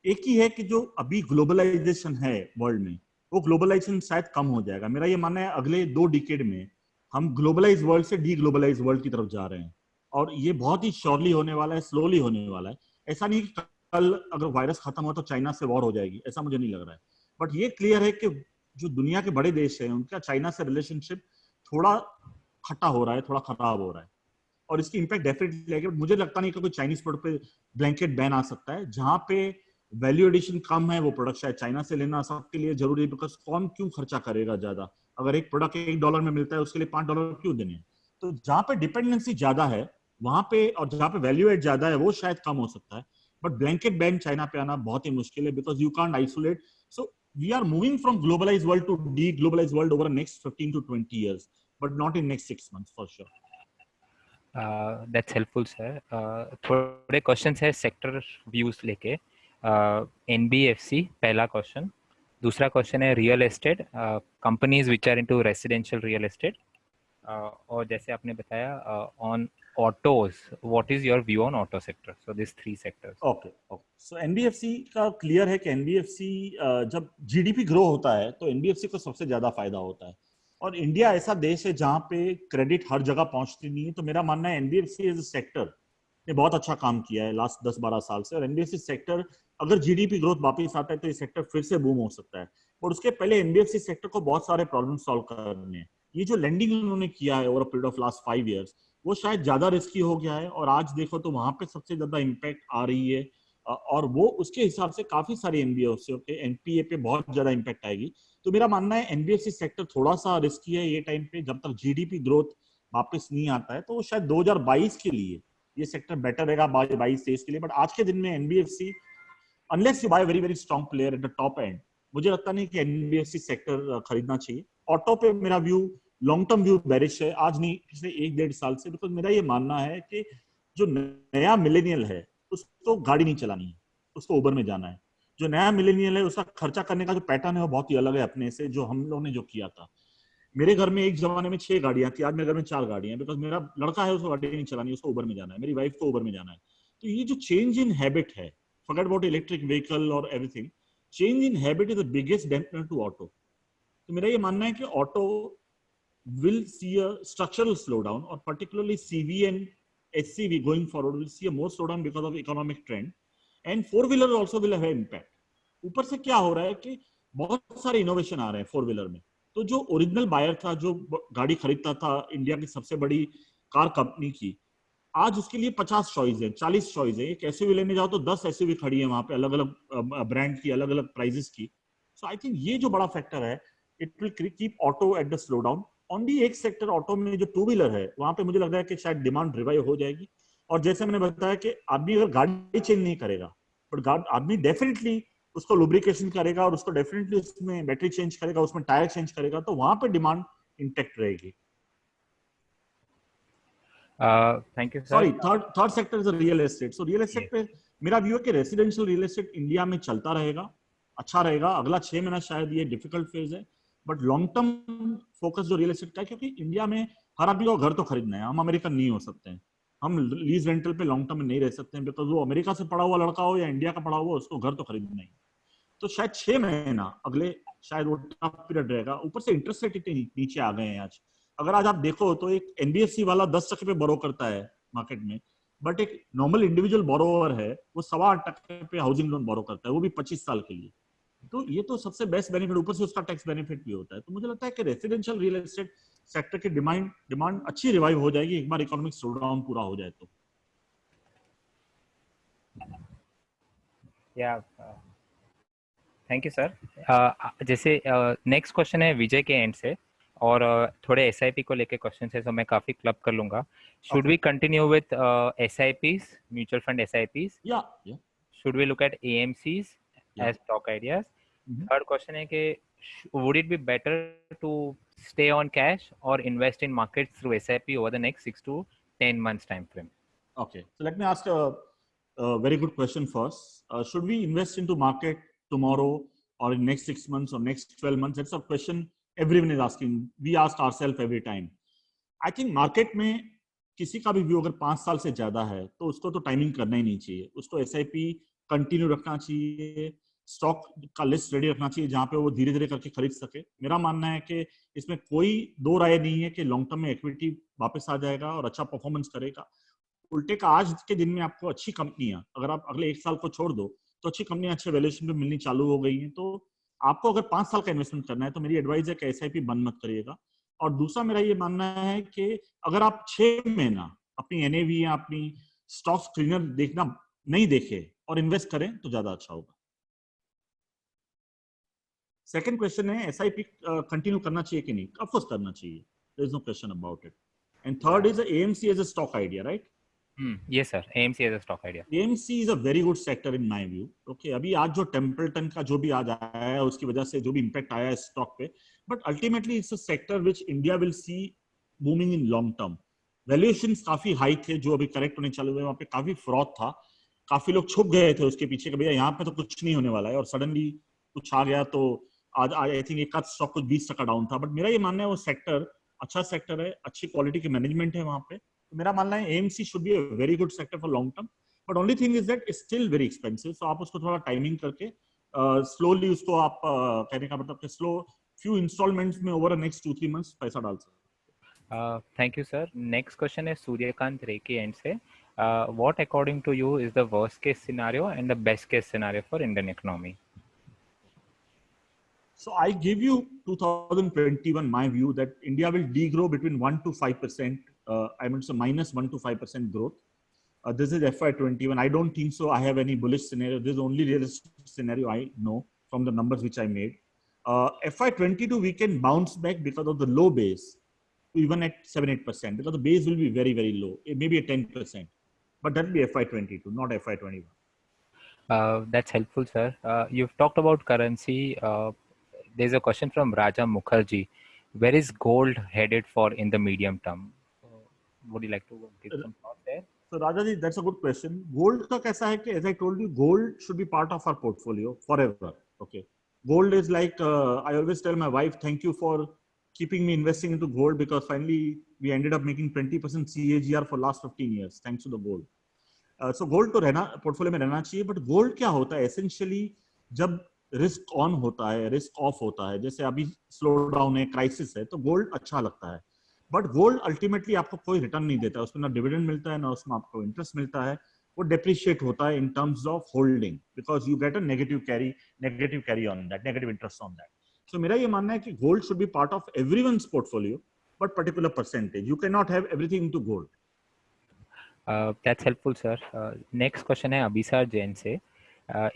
एक ही है कि जो अभी ग्लोबलाइजेशन है वर्ल्ड में, वो ग्लोबलाइजेशन शायद कम हो जाएगा। मेरा ये मानना है अगले 2 डिकेड में हम ग्लोबलाइज वर्ल्ड से डी ग्लोबलाइज वर्ल्ड की तरफ जा रहे हैं, और ये बहुत ही श्योरली होने वाला है, स्लोली होने वाला है। ऐसा नहीं कि कल अगर वायरस खत्म हो तो चाइना से वॉर हो जाएगी, ऐसा मुझे नहीं लग रहा है। बट ये क्लियर है कि जो दुनिया के बड़े देश हैं उनका चाइना से रिलेशनशिप थोड़ा खट्टा हो रहा है, थोड़ा खराब हो रहा है, और इसकी इंपैक्ट डेफिनेटली आएगी। मुझे लगता नहीं कि कोई चाइनीज प्रोडक्ट पे ब्लैंकेट बैन आ सकता है। जहां पे वैल्यू एडिशन कम है वो प्रोडक्ट शायद चाइना से लेना सबके लिए जरूरी है, बिकॉज कौन क्यों खर्चा करेगा ज्यादा? अगर एक प्रोडक्ट $1 में मिलता है उसके लिए $5 क्यों देने? तो जहां पे डिपेंडेंसी ज्यादा है वहां पे, और जहां पे वैल्यू एड ज्यादा है, वो शायद कम हो सकता है। बट ब्लैंकेट बैन चाइना पे आना बहुत ही मुश्किल है, because you can't isolate. So we are moving from globalize world to deglobalize world over next 15 to 20 years, but not in next 6 months for sure. That's helpful sir. थोड़े क्वेश्चंस है सेक्टर व्यूज लेके। एनबीएफसी पहला क्वेश्चन। दूसरा क्वेश्चन है real estate, companies which are into residential real estate. और जैसे आपने बताया on autos, what is your view on auto sector? So this 3 sectors. Okay okay, so NBFC का क्लियर है कि एनबीएफसी जब जीडीपी ग्रो होता है तो एनबीएफसी को सबसे ज्यादा फायदा होता है। और इंडिया ऐसा देश है जहां पे क्रेडिट हर जगह पहुंचती नहीं है, तो मेरा मानना है एनबीएफसी एज ए सेक्टर ने बहुत अच्छा काम किया है लास्ट 10-12 साल से। और एनबीएफसी सेक्टर अगर जीडीपी ग्रोथ वापस आता है तो ये सेक्टर फिर से बूम हो सकता है। और उसके पहले एनबीएफसी सेक्टर को बहुत सारे प्रॉब्लम सॉल्व करने हैं। ये जो लेंडिंग उन्होंने किया है over period of last 5 years, वो शायद ज्यादा रिस्की हो गया है, और आज देखो तो वहां पे सबसे ज्यादा इम्पैक्ट आ रही है। और वो उसके हिसाब से काफी सारी एनबीएफसी के एनपीए पे बहुत ज्यादा इम्पैक्ट आएगी। तो मेरा मानना है एनबीएफसी सेक्टर थोड़ा सा रिस्की है ये टाइम पे, जब तक जीडीपी ग्रोथ वापस नहीं आता है। तो शायद 2022 के लिए ये सेक्टर बेटर रहेगा, 22-23 के लिए। बट आज के दिन में NBFC, unless you buy very very strong player at the top end, मुझे लगता नहीं कि एनबीएफसी सेक्टर खरीदना चाहिए। ऑटो पे मेरा view, long term view bearish है, आज नहीं पिछले 1-1.5 साल से। बिकॉज मेरा ये मानना है कि जो नया मिलेनियल है उसको गाड़ी नहीं चलानी है, उसको उबर में जाना है। जो नया मिलेनियल है उसका खर्चा करने का जो पैटर्न है वो बहुत ही अलग है अपने से, जो हम लोगों ने जो किया था। मेरे घर में एक जमाने में 6 गाड़ियां थी, आज मेरे घर में 4 गाड़ियां, बिकॉज मेरा लड़का है उसको गाड़ी नहीं चलानी, उसको उबर में जाना है, मेरी वाइफ को उबर में जाना है। तो ये जो चेंज इन हैबिट है, forget about electric vehicle or everything, change in habit is the biggest dampener to auto. तो मेरा ये मानना है कि auto will see a structural slowdown, or particularly CV and SCV going forward will see a more slowdown because of economic trend, and four wheeler also will have an impact. ऊपर से क्या हो रहा है कि बहुत सारे इनोवेशन आ रहे हैं फोर व्हीलर में। तो जो ओरिजिनल बायर था, जो गाड़ी खरीदता था इंडिया की सबसे बड़ी कार कंपनी की, आज उसके लिए 50 चॉइस है, 40 चॉइस है। एक एसयूवी लेने जाओ तो 10 एसयूवी खड़ी है वहां पे, अलग अलग ब्रांड की, अलग अलग प्राइजेस की। सो आई थिंक ये जो बड़ा फैक्टर है, it will keep auto at the slow down. Only एक सेक्टर ऑटो में जो टू व्हीलर है, वहां पे मुझे लग रहा है कि शायद डिमांड रिवाइव हो जाएगी। और जैसे मैंने बताया कि आदमी अगर गाड़ी चेंज नहीं करेगा, बट आदमी डेफिनेटली उसको लुब्रिकेशन करेगा, और उसको डेफिनेटली उसमें बैटरी चेंज करेगा, उसमें टायर चेंज करेगा, तो वहां पे डिमांड इंटेक्ट रहेगी। Thank you sir. Sorry, third sector is real estate. So real estate पे मेरा व्यू है कि रेसिडेंशियल रियल एस्टेट इंडिया में चलता रहेगा, अच्छा रहेगा। अगला 6 महीना शायद ये डिफिकल्ट फेज है, बट लॉन्ग टर्म फोकस जो रियल एस्टेट का है, क्योंकि इंडिया में हर आदमी को घर तो खरीदना है। हम अमेरिकन नहीं हो सकते हैं, हम लीज रेंटल पे लॉन्ग टर्म में नहीं रह सकते हैं, बिकॉज वो अमेरिका से पढ़ा हुआ लड़का हो या इंडिया का पढ़ा हुआ, उसको घर तो खरीदना ही। तो शायद 6 महीना अगले शायद वो टफ पीरियड रहेगा। ऊपर से इंटरेस्ट रेट इतने नीचे आ गए हैं आज। अगर आज आप देखो तो एक एनबीएफसी वाला 10% पे बोरो करता है मार्केट में, बट एक नॉर्मल इंडिविजुअल बोरोवर है वो 8.25% पे हाउसिंग लोन बोरो करता है, वो भी 25 साल के लिए। तो ये तो सबसे बेस्ट बेनिफिट, ऊपर से उसका टैक्स बेनिफिट भी होता है। तो मुझे लगता है कि रेसिडेंशियल रियल एस्टेट सेक्टर की डिमांड अच्छी रिवाइव हो जाएगी एक बार इकोनॉमिक स्लो डाउन पूरा हो जाए तो। या थैंक यू सर। जैसे नेक्स्ट क्वेश्चन है विजय के एंड से, और थोड़े एसआईपी को लेके क्वेश्चन है, तो मैं काफी क्लब कर लूंगा। Should we continue with SIPs, mutual fund SIPs? या should we look at AMCs as stock ideas? Third question है कि would it be better to stay on cash or invest in markets through SIP over the next 6 to 10 months time frame? Okay, so let me ask a very good question first. Should we invest into market tomorrow or in next 6 months or next 12 months? That's a question everyone is asking. We ask ourselves every time. I think market में किसी का भी व्यू अगर 5 साल से ज्यादा है तो उसको तो टाइमिंग करना ही नहीं चाहिए, उसको SIP कंटिन्यू रखना चाहिए, स्टॉक का लिस्ट रेडी रखना चाहिए जहां पे वो धीरे धीरे करके खरीद सके। मेरा मानना है कि इसमें कोई दो राय नहीं है कि लॉन्ग टर्म में इक्विटी वापस आ जाएगा और अच्छा परफॉर्मेंस करेगा। उल्टे का आज के दिन में आपको अच्छी कंपनियां, अगर आप अगले 1 साल को छोड़ दो तो अच्छी कंपनियां अच्छे वैल्यूएशन पे मिलनी चालू हो गई हैं। तो आपको अगर 5 साल का इन्वेस्टमेंट करना है तो मेरी एडवाइस है कि SIP बंद मत करिएगा। और दूसरा मेरा ये मानना है कि अगर आप 6 महीना अपनी NAV या अपनी स्टॉक स्क्रीनर देखना नहीं देखे और इन्वेस्ट करें तो ज्यादा अच्छा होगा। सेकंड क्वेश्चन है SIP कंटिन्यू करना चाहिए कि नहीं? ऑफ कोर्स करना चाहिए, there is no question about it. And third is AMC as a stock idea, right? Yes sir, AMC as a stock idea. AMC is a very good sector in my view. Okay, अभी आज जो टेम्पल्टन का जो भी आज आया है उसकी वजह से जो भी इम्पैक्ट आया है स्टॉक पे, but ultimately it's a sector which India will see booming in long term. Valuations काफी हाई थे जो अभी करेक्ट होने चालू हुए, वहाँ पे काफी फ्रॉड था, काफी लोग छुप गए थे उसके पीछे कि भैया यहाँ पे तो कुछ नहीं होने वाला है, और सडनली कुछ आ गया तो आज आई थिंक एक स्टॉक कुछ 20% डाउन था। बट मेरा ये मानना है वो सेक्टर अच्छा सेक्टर है, अच्छी क्वालिटी की मैनेजमेंट है वहाँ पे। तो मेरा मानना है AMC should be a very good sector for long term, but only thing is that it's still very expensive. So आप उसको थोड़ा टाइमिंग करके स्लोली उसको आप कहने का मतलब कि स्लो फ्यू इंस्टॉलमेंट्स में ओवर नेक्स्ट 2-3 मंथ्स पैसा डाल सकते। Thank you sir. Next question है सूर्यकांत रे के एंड से, what according to you is the worst case scenario and the best case scenario for Indian economy? So I give you 2021 my view that India will degrow between 1 to 5%. I mean, so minus 1 to 5% growth. This is FY21. I don't think so. I have any bullish scenario. This is only realistic scenario I know from the numbers which I made. FY22 we can bounce back because of the low base, even at 7-8%, because the base will be very very low. It may be a 10%, but that will be FY22, not FY21. That's helpful, sir. You've talked about currency. There's a question from Raja Mukherjee. Where is gold headed for in the medium term? Would you like to give some thoughts there? So Raja ji, that's a good question. Gold का कैसा है कि as I told you, gold should be part of our portfolio forever. Okay, gold is like I always tell my wife, thank you for keeping me investing into gold, because finally we ended up making 20% CAGR for last 15 years thanks to the gold. So gold तो रहना पोर्टफोलियो में रहना चाहिए, बट गोल्ड क्या होता है एसेंशियली, जब रिस्क ऑन होता है रिस्क ऑफ होता है, जैसे अभी स्लो डाउन है क्राइसिस है तो गोल्ड अच्छा लगता है, बट गोल्ड अल्टीमेटली आपको कोई रिटर्न नहीं देता है, उसमें ना डिविडेंड मिलता है ना उसमें आपको इंटरेस्ट मिलता है, वो डेप्रिशिएट होता है in terms of holding, because you get a negative carry on that, negative interest on that. So मेरा ये मानना है कि gold should be part of everyone's portfolio, but particular percentage, you can not have everything into gold. That's helpful, sir. Next question है अभिसार जैन से.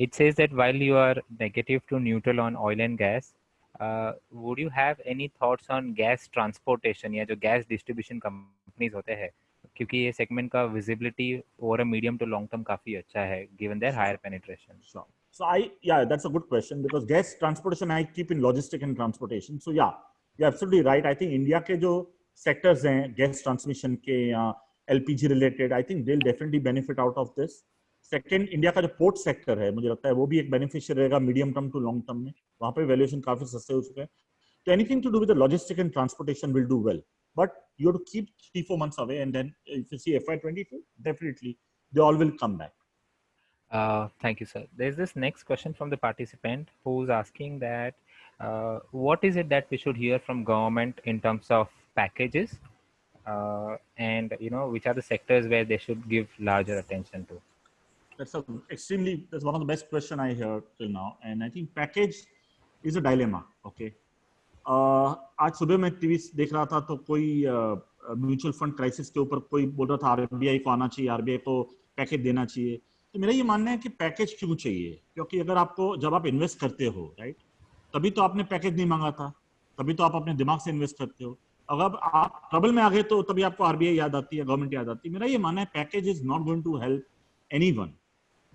It says that while you are negative to neutral on oil and gas, would you have any thoughts on gas transportation या जो gas distribution companies होते हैं, क्योंकि ये segment का visibility over a medium to long term काफी अच्छा है given their higher penetration. Sure. So that's a good question, because gas transportation I keep in logistic and transportation. So yeah, you're absolutely right. I think India के जो sectors हैं gas transmission के या LPG related, I think they'll definitely benefit out of this. Second, India का जो पोर्ट सेक्टर है मुझे लगता है वो भी एक बेनिफिशियल रहेगा medium term to long term में, वहाँ पे वैल्यूएशन काफी सस्ते हो चुके हैं, तो anything to do with the logistic and transportation will do well, but you have to keep 3-4 months away, and then if you see FY22, definitely they all will come back. Thank you, sir. There's this next question from the participant who's asking that what is it that we should hear from government in terms of packages, and which are the sectors where they should give larger attention to? That's one of the best question I heard till now, and I think package is a dilemma. Okay, आज सुबह मैं टीवी देख रहा था तो कोई म्यूचुअल फंड क्राइसिस के ऊपर कोई बोल रहा था RBI को आना चाहिए, RBI को पैकेज देना चाहिए, तो मेरा ये मानना है कि पैकेज क्यों चाहिए, क्योंकि अगर आपको जब आप इन्वेस्ट करते हो राइट, तभी तो आपने पैकेज नहीं मांगा था, तभी तो आप अपने दिमाग से इन्वेस्ट करते हो। अगर आप ट्रबल में आ गए तो तभी आपको आरबीआई याद आती है, गवर्नमेंट याद आती है। मेरा ये मानना है package is not going to help anyone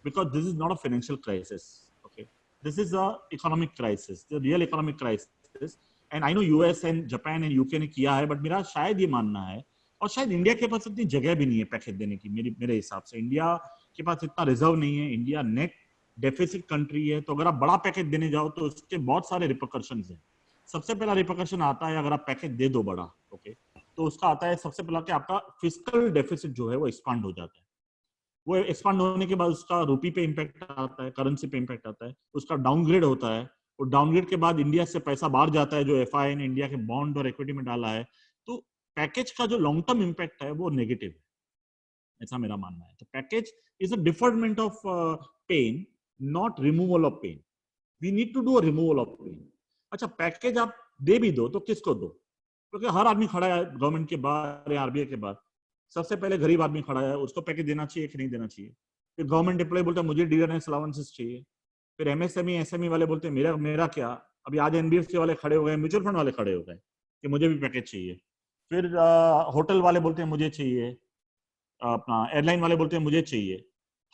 because this is not a financial crisis, okay, this is a economic crisis, the real economic crisis, and I know US and Japan and UK ने किया है, but मेरा शायद ये मानना है, और शायद इंडिया के पास इतनी जगह भी नहीं है पैकेज देने की। मेरे हिसाब से इंडिया के पास इतना रिजर्व नहीं है, इंडिया नेट डेफिसिट कंट्री है, तो अगर आप बड़ा पैकेज देने जाओ तो उसके बहुत सारे रिपरकशंस हैं। सबसे पहला रिपरकशन आता है अगर आप पैकेज दे दो बड़ा, ओके, तो उसका आता है सबसे पहला कि आपका फिस्कल डेफिसिट जो है वो एक्सपांड हो जाता है। वो एक्सपांड होने के बाद उसका रूपी पे इम्पैक्ट आता है, करेंसी पे इम्पैक्ट आता है, उसका डाउनग्रेड होता है, और डाउनग्रेड के बाद इंडिया से पैसा बाहर जाता है जो एफआई ने इंडिया के बॉन्ड और इक्विटी में डाला है। तो पैकेज का जो लॉन्ग टर्म इम्पैक्ट है वो नेगेटिव है, ऐसा मेरा मानना है। तो package is a deferment of pain, not removal of pain. We need to do a removal of pain. अच्छा, पैकेज आप दे भी दो तो किसको दो, क्योंकि हर आदमी खड़ा है गवर्नमेंट के बाहर या आरबीआई के बाहर, सबसे पहले गरीब आदमी खड़ा है, उसको पैकेज देना चाहिए कि नहीं देना चाहिए। फिर गवर्नमेंट एम्प्लॉय बोलता है मुझे डियरनेस अलाउंसेस चाहिए, फिर एमएसएमई एसएमई वाले बोलते हैं मेरा मेरा क्या, अभी आज एनबीएफसी वाले खड़े हो गए, म्यूचुअल फंड वाले खड़े हो गए कि मुझे भी पैकेज चाहिए। फिर होटल वाले बोलते हैं मुझे चाहिए, अपना एयरलाइन वाले बोलते हैं मुझे चाहिए।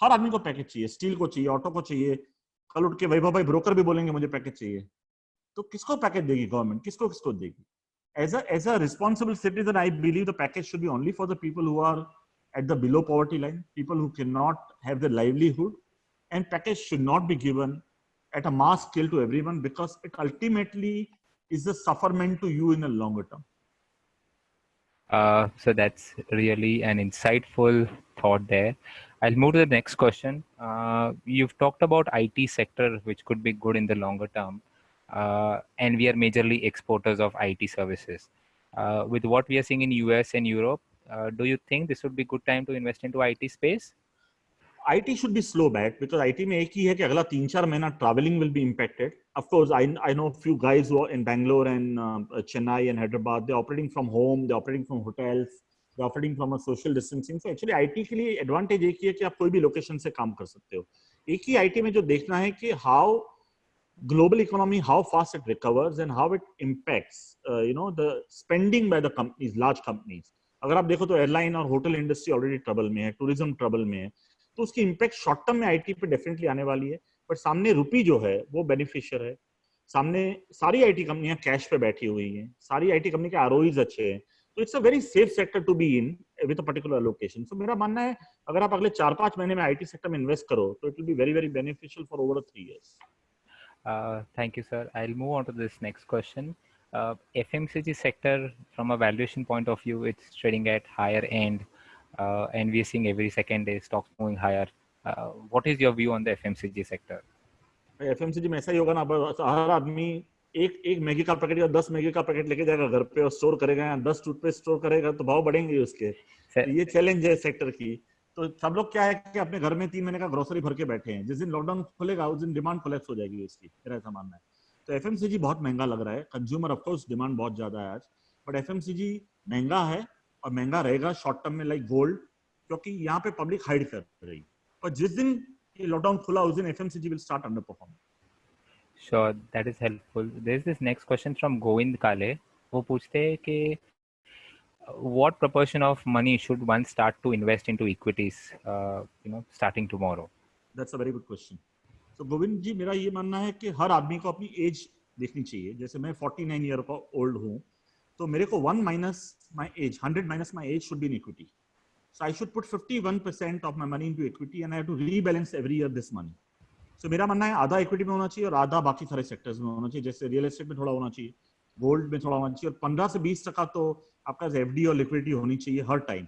हर आदमी को पैकेज चाहिए, स्टील को चाहिए, ऑटो को चाहिए, कल उठ के वैभव भाई ब्रोकर भी बोलेंगे मुझे पैकेज चाहिए। तो किसको पैकेज देगी गवर्नमेंट, किसको किसको देगी? As a responsible citizen, I believe the package should be only for the people who are at the below poverty line, people who cannot have their livelihood, and package should not be given at a mass scale to everyone, because it ultimately is a sufferment to you in a longer term. So that's really an insightful thought there. I'll move to the next question. You've talked about IT sector, which could be good in the longer term, and we are majorly exporters of IT services. With what we are seeing in US and Europe, do you think this would be good time to invest into IT space? IT should be slow back, because IT में एक ही है कि अगला 3-4 महीना traveling will be impacted. Of course, I know a few guys who are in Bangalore and Chennai and Hyderabad. They're operating from home, they're operating from hotels, they're operating from a social distancing. So actually IT के लिए advantage एक ही है कि आप कोई भी location से काम कर सकते हो। एक ही IT में जो देखना है कि how global economy, how fast it recovers and how it impacts the spending by the companies, large companies. अगर आप देखो तो एयरलाइन और होटल इंडस्ट्री ऑलरेडी ट्रबल में है, टूरिज्म ट्रबल में है, तो उसकी इम्पैक्ट शॉर्ट टर्म में आईटी पे डेफिनेटली आने वाली है। बट सामने रुपी जो है वो बेनिफिशियर है, सामने सारी आईटी कंपनियां कैश पे बैठी हुई हैं, सारी आईटी कंपनी के आरओईज अच्छे हैं, तो it's a very safe sector to be in with a particular location. So मेरा मानना है अगर आप अगले 4-5 महीने में आईटी सेक्टर में इन्वेस्ट करो तो it will be very very beneficial for over 3 years. Thank you, sir. I'll move on to this next question. FMCG sector, from a valuation point of view, it's trading at higher end, and we're seeing every second day stocks moving higher. What is your view on the FMCG sector? FMCG में ऐसा ही होगा ना, हर आदमी एक मैगी का पैकेट या 10 मैगी का पैकेट लेके जाएगा घर पे और स्टोर करेगा, या 10 टूथपेस्ट स्टोर करेगा, तो भाव बढ़ेंगे उसके। तो ये चैलेंज है सेक्टर की। तो सब लोग क्या है कि अपने घर में 3 महीने का ग्रोसरी भर के बैठे हैं, जिस दिन लॉकडाउन खुलेगा उस दिन डिमांड कोलैप्स हो जाएगी उसकी, मेरा ऐसा मानना है। तो एफएमसीजी बहुत महंगा लग रहा है, कंज्यूमर ऑफ कोर्स डिमांड बहुत ज्यादा है आज, बट एफएमसीजी महंगा है और महंगा रहेगा शॉर्ट टर्म में, लाइक गोल्ड, क्योंकि यहाँ पे पब्लिक हाइड कर रही। पर जिस दिन लॉकडाउन खुला उस दिन FMCG will start under performing. Sure, that is helpful. There's this next question from Govind Kale. वो पूछते हैं कि what proportion of money should one start to invest into equities, starting tomorrow? That's a very good question. So Govind जी, मेरा ये मानना है कि हर आदमी को अपनी एज देखनी चाहिए। जैसे मैं 49 ईयर का ओल्ड हूँ, तो मेरे को 1 minus my age, 100 minus my age should be in equity. So I should put 51% of my money into equity and I have to rebalance every year this money. So मेरा मानना है आधा इक्विटी में होना चाहिए और आधा बाकी सारे सेक्टर्स में होना चाहिए। जैसे रियल एस्टेट में थोड़ा होना चाहिए, गोल्ड में थोड़ा होना चाहिए, और 15 से 20% तो आपका एफडी और लिक्विडिटी होनी चाहिए हर टाइम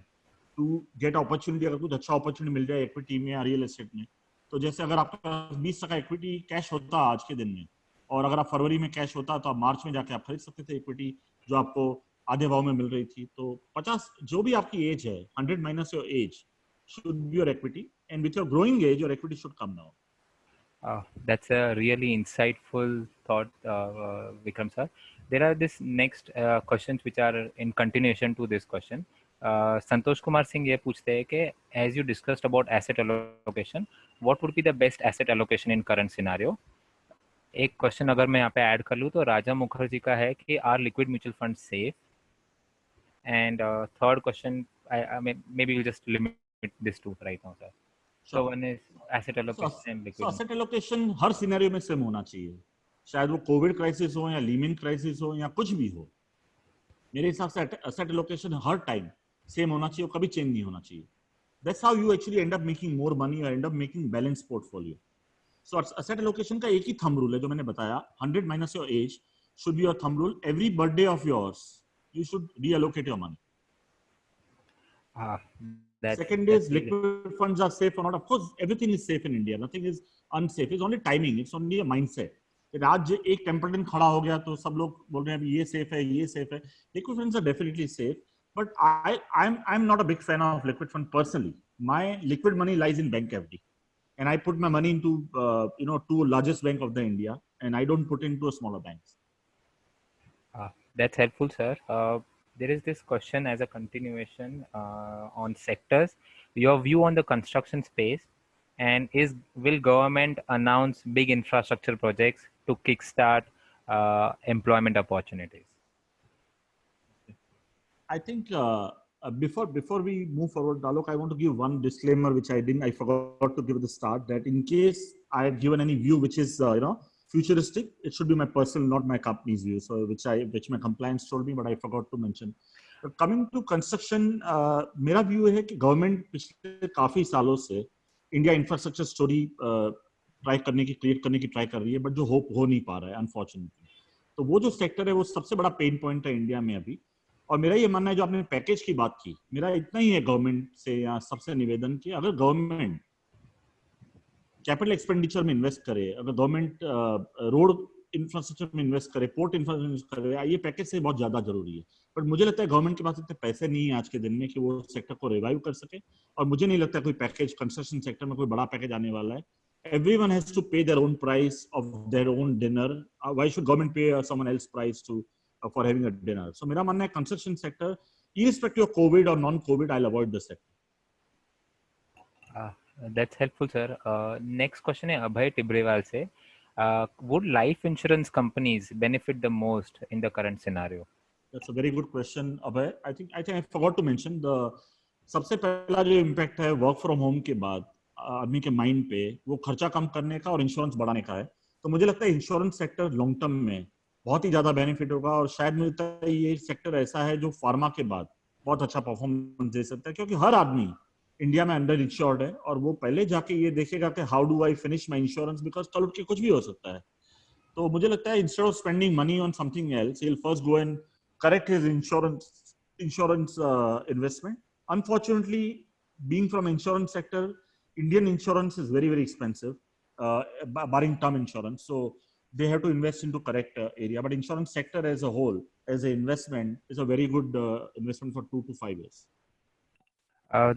टू गेट अपॉर्चुनिटी। अगर कुछ अच्छा अपॉर्चुनिटी मिल जाए इक्विटी में या रियल एस्टेट में, तो जैसे अगर आपका 20% इक्विटी कैश होता आज के दिन में, और अगर आप फरवरी में कैश होता तो आप मार्च में जाके आप खरीद सकते थे इक्विटी जो आपको आधे भाव में मिल रही थी। तो 50 जो भी आपकी एज है, 100 minus your age should be your equity, and with your growing age your equity should come down. That's a really insightful thought, Vikram sir. There are this next questions which are in continuation to this question. Santosh Kumar Singh ये पूछते हैं कि as you discussed about asset allocation, what would be the best asset allocation in current scenario? एक क्वेश्चन अगर मैं यहाँ पे ऐड कर लूँ तो राजा मुखर्जी का है कि are liquid mutual fund safe, and third question I mean maybe we'll just limit this to right now, sir. So one is asset allocation and liquid. So asset allocation her scenario में सेम होना चाहिए, शायद वो कोविड क्राइसिस हो या लीमन क्राइसिस हो या कुछ भी हो, मेरे हिसाब से asset allocation हर टाइम सेम होना चाहिए, कभी चेंज नहीं होना चाहिए. That's how you actually end up making more money or end up making balanced portfolio. So asset allocation का एक ही thumb rule है जो मैंने बताया, 100 minus your age should be your thumb rule. Every birthday of yours, you should reallocate your money. Second is liquid funds are safe or not. Of course, everything is safe in India. Nothing is unsafe. It's only timing. It's only a mindset. आज एक टेम्परटन खड़ा हो गया तो सब लोग बोल रहे हैं ये सेफ है, ये सेफ है. Liquid funds are definitely safe, but I'm not a big fan of liquid fund personally. My liquid money lies in bank FD, and I put my money into two largest bank of the India, and I don't put into a smaller banks. That's helpful, sir. There is this question as a continuation on sectors. Your view on the construction space, and will government announce big infrastructure projects to kickstart employment opportunities? I think before we move forward, Alok, I want to give one disclaimer which I forgot to give at the start, that in case I had given any view which is futuristic, it should be my personal, not my company's view. So which my compliance told me, but I forgot to mention. But coming to construction, मेरा view है कि government पिछले काफी सालों से इंडिया इंफ्रास्ट्रक्चर स्टोरी क्रिएट करने की ट्राई कर रही है, बट जो हो नहीं पा रहा है अनफॉर्चुनेटली. तो वो जो सेक्टर है वो सबसे बड़ा पेन पॉइंट है इंडिया में अभी. और मेरा ये मानना है, जो आपने पैकेज की बात की, मेरा इतना ही है गवर्नमेंट से या सबसे निवेदन कि अगर गवर्नमेंट कैपिटल एक्सपेंडिचर में इन्वेस्ट करे, अगर गवर्नमेंट रोड इंफ्रास्ट्रक्चर में इन्वेस्ट करे, पोर्ट इंफ्रास्ट्रक्चर में इन्वेस्ट करे, ये पैकेज से बहुत ज्यादा जरूरी है. बट मुझे लगता है गवर्नमेंट के पास इतने पैसे नहीं है आज के दिन में कि वो सेक्टर को रिवाइव कर सके. और मुझे नहीं लगता कोई पैकेज कंस्ट्रक्शन सेक्टर में कोई बड़ा पैकेज आने वाला है. Everyone has to pay their own price of their own dinner. Why should government pay someone else price for having a dinner? So मेरा मानना है construction sector, irrespective of COVID or non-COVID, I'll avoid the sector. That's helpful, sir. Next question है अभय टिब्रेवाल से. Would life insurance companies benefit the most in the current scenario? That's a very good question, Abhay. I think I forgot to mention the सबसे पहला जो impact है work from home के बाद आदमी के माइंड पे, वो खर्चा कम करने का और इंश्योरेंस बढ़ाने का है. तो मुझे लगता है इंश्योरेंस सेक्टर लॉन्ग टर्म में बहुत ही ज्यादा बेनिफिट होगा. और शायद मुझे लगता है ये सेक्टर ऐसा है जो फार्मा के बाद बहुत अच्छा परफॉर्मेंस दे सकता है, क्योंकि हर आदमी इंडिया में अंडर इंश्योर्ड है और वो पहले जाके ये देखेगा कि how do I finish my insurance, because कल उठ के कुछ भी हो सकता है. तो मुझे लगता है instead of spending money on something else, he will first go and correct his insurance investment. Unfortunately, being from insurance sector, Indian insurance is very, very expensive, barring term insurance. So they have to invest into correct area. But insurance sector as a whole, as an investment, is a very good investment for 2 to 5 years.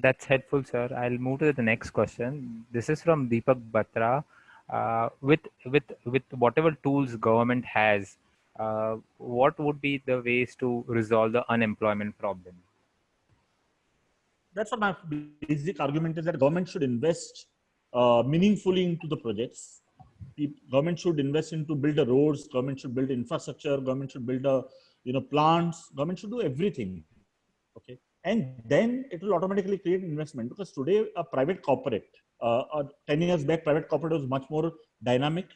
That's helpful, sir. I'll move to the next question. This is from Deepak Batra. With whatever tools government has, what would be the ways to resolve the unemployment problem? That's what my basic argument is, that government should invest meaningfully into the projects. Government should invest into build the roads. Government should build infrastructure. Government should build plants. Government should do everything. Okay, and then it will automatically create investment, because today a private corporate, 10 years back, private corporate was much more dynamic,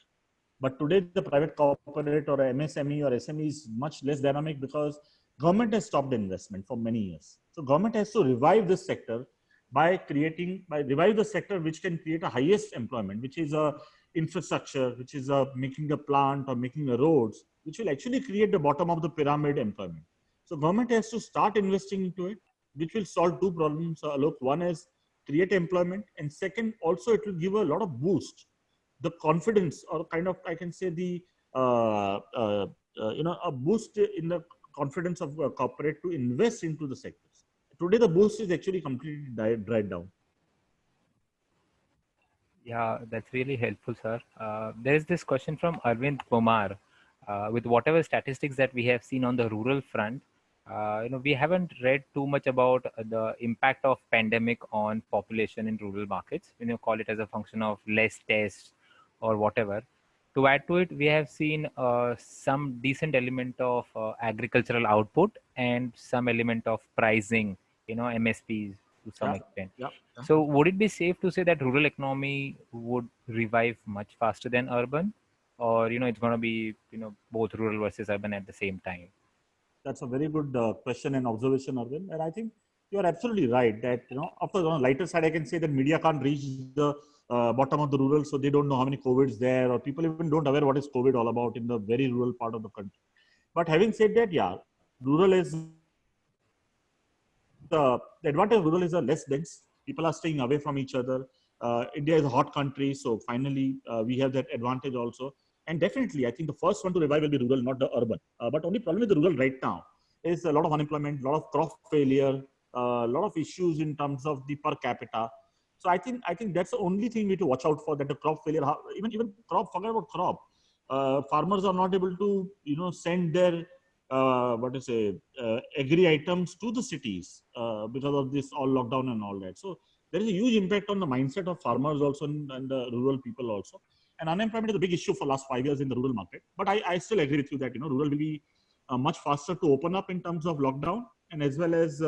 but today the private corporate or MSME or SME is much less dynamic because government has stopped investment for many years. So government has to revive this sector by revive the sector which can create a highest employment, which is a infrastructure, which is making a plant or making a roads, which will actually create the bottom of the pyramid employment. So government has to start investing into it, which will solve two problems. Look, one is create employment, and second, also it will give a lot of boost, the confidence, or kind of, I can say, the a boost in the confidence of corporate to invest into the sectors. Today, the boost is actually completely dried down. Yeah, that's really helpful, sir. There is this question from Arvind Kumar. With whatever statistics that we have seen on the rural front, We haven't read too much about the impact of pandemic on population in rural markets. Call it as a function of less tests or whatever. To add to it, we have seen some decent element of agricultural output and some element of pricing, MSPs to some Yeah, extent. yeah, yeah. So would it be safe to say that rural economy would revive much faster than urban, or it's going to be both rural versus urban at the same time? That's a very good question and observation, Arvind. And I think you are absolutely right that, of course, on the lighter side, I can say that media can't reach the bottom of the rural, so they don't know how many COVIDs there, or people even don't aware what is COVID all about in the very rural part of the country. But having said that, yeah, rural is the advantage of rural is less dense. People are staying away from each other. India is a hot country, so finally we have that advantage also. And definitely, I think the first one to revive will be rural, not the urban. But only problem with the rural right now is a lot of unemployment, a lot of crop failure, a lot of issues in terms of the per capita. So I think that's the only thing we need to watch out for, that the crop failure, even crop, forget about crop. Farmers are not able to send their what to say agri items to the cities because of this all lockdown and all that. So there is a huge impact on the mindset of farmers also, and the rural people also. And unemployment is a big issue for last 5 years in the rural market. But I still agree with you that rural will be much faster to open up in terms of lockdown, and as well as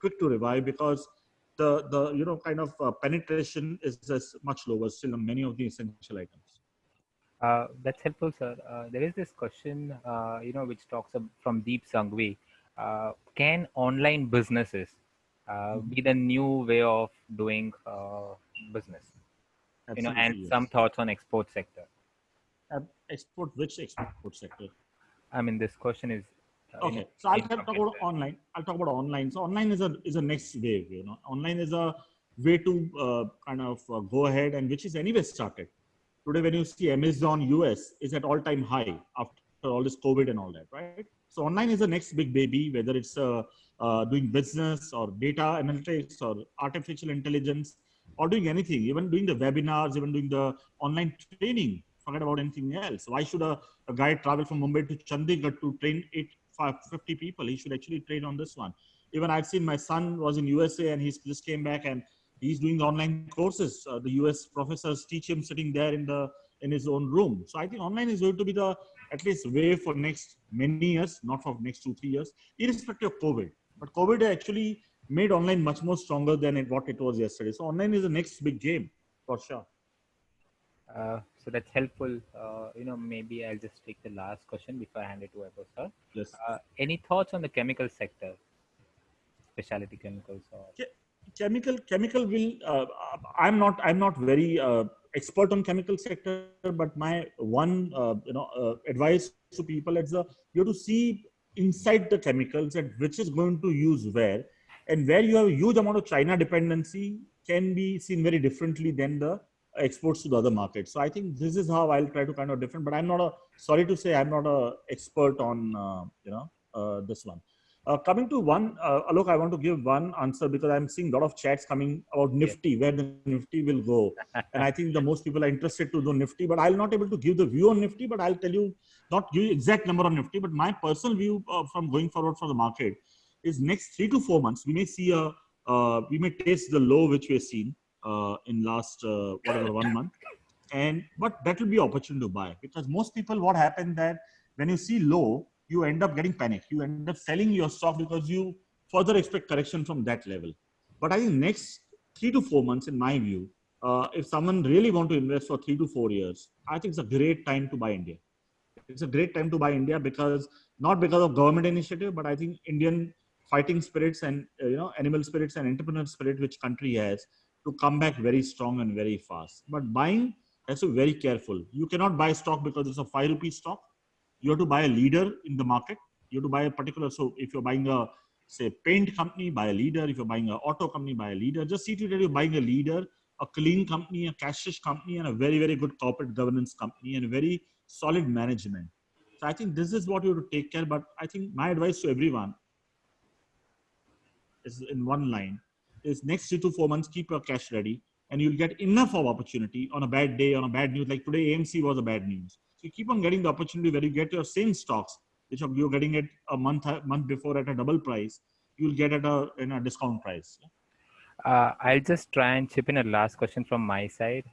quick to revive, because the kind of penetration is much lower still on many of the essential items. That's helpful, sir. There is this question, which talks from Deep Sangvi. Can online businesses be the new way of doing business? And Absolutely, some yes. thoughts on export sector. Which export sector? I mean, this question is. Okay, so I'll talk about online. I'll talk about online. So online is a next wave. Online is a way to kind of go ahead, and which is anyway started. Today, when you see Amazon US is at all-time high after all this COVID and all that, right? So online is the next big baby, whether it's doing business or data analytics or artificial intelligence, or doing anything, even doing the webinars, even doing the online training. Forget about anything else. Why should a guy travel from Mumbai to Chandigarh to train 50 people? He should actually train on this one. Even I've seen my son was in USA and he just came back and he's doing the online courses. The US professors teach him sitting there in his own room. So I think online is going to be the at least way for next many years, not for next 2-3 years, irrespective of COVID. But COVID actually made online much more stronger than what it was yesterday. So online is the next big game for sure. So that's helpful. Maybe I'll just take the last question before I hand it to Vaibhav, sir. Yes. Any thoughts on the chemical sector, specialty chemicals? Or Chemical will. I'm not very expert on chemical sector, but my one advice to people is you have to see inside the chemicals and which is going to use where, and where you have a huge amount of China dependency can be seen very differently than the exports to the other markets. So I think this is how I'll try to kind of different. But I'm not sorry to say I'm not a expert on this one. Coming to one, Alok, I want to give one answer because I'm seeing a lot of chats coming about Nifty, where the Nifty will go. And I think the most people are interested to know Nifty, but I'll not able to give the view on Nifty, but I'll tell you, not give you exact number on Nifty, but my personal view from going forward for the market is next 3 to 4 months, we may see we may taste the low which we have seen in last, 1 month. But that will be opportunity to buy, because most people, what happened that when you see low, you end up getting panic. You end up selling your stock because you further expect correction from that level. But I think next 3 to 4 months, in my view, if someone really want to invest for 3 to 4 years, I think it's a great time to buy India. It's a great time to buy India because not because of government initiative, but I think Indian fighting spirits and animal spirits and entrepreneurial spirit which country has to come back very strong and very fast. But buying has to be very careful. You cannot buy stock because it's a 5 rupee stock. You have to buy a leader in the market. You have to buy a particular, so if you're buying a, say, paint company, buy a leader. If you're buying an auto company, buy a leader. Just see to it that you're buying a leader, a clean company, a cashish company, and a very, very good corporate governance company, and a very solid management. So I think this is what you have to take care. But I think my advice to everyone is in one line, is next 3 to 4 months, keep your cash ready, and you'll get enough of opportunity on a bad day, on a bad news. Like today, AMC was a bad news. So you keep on getting the opportunity where you get your same stocks which you're getting it a month before at a double price, you'll get at a discount price. I'll just try and chip in a last question from my side,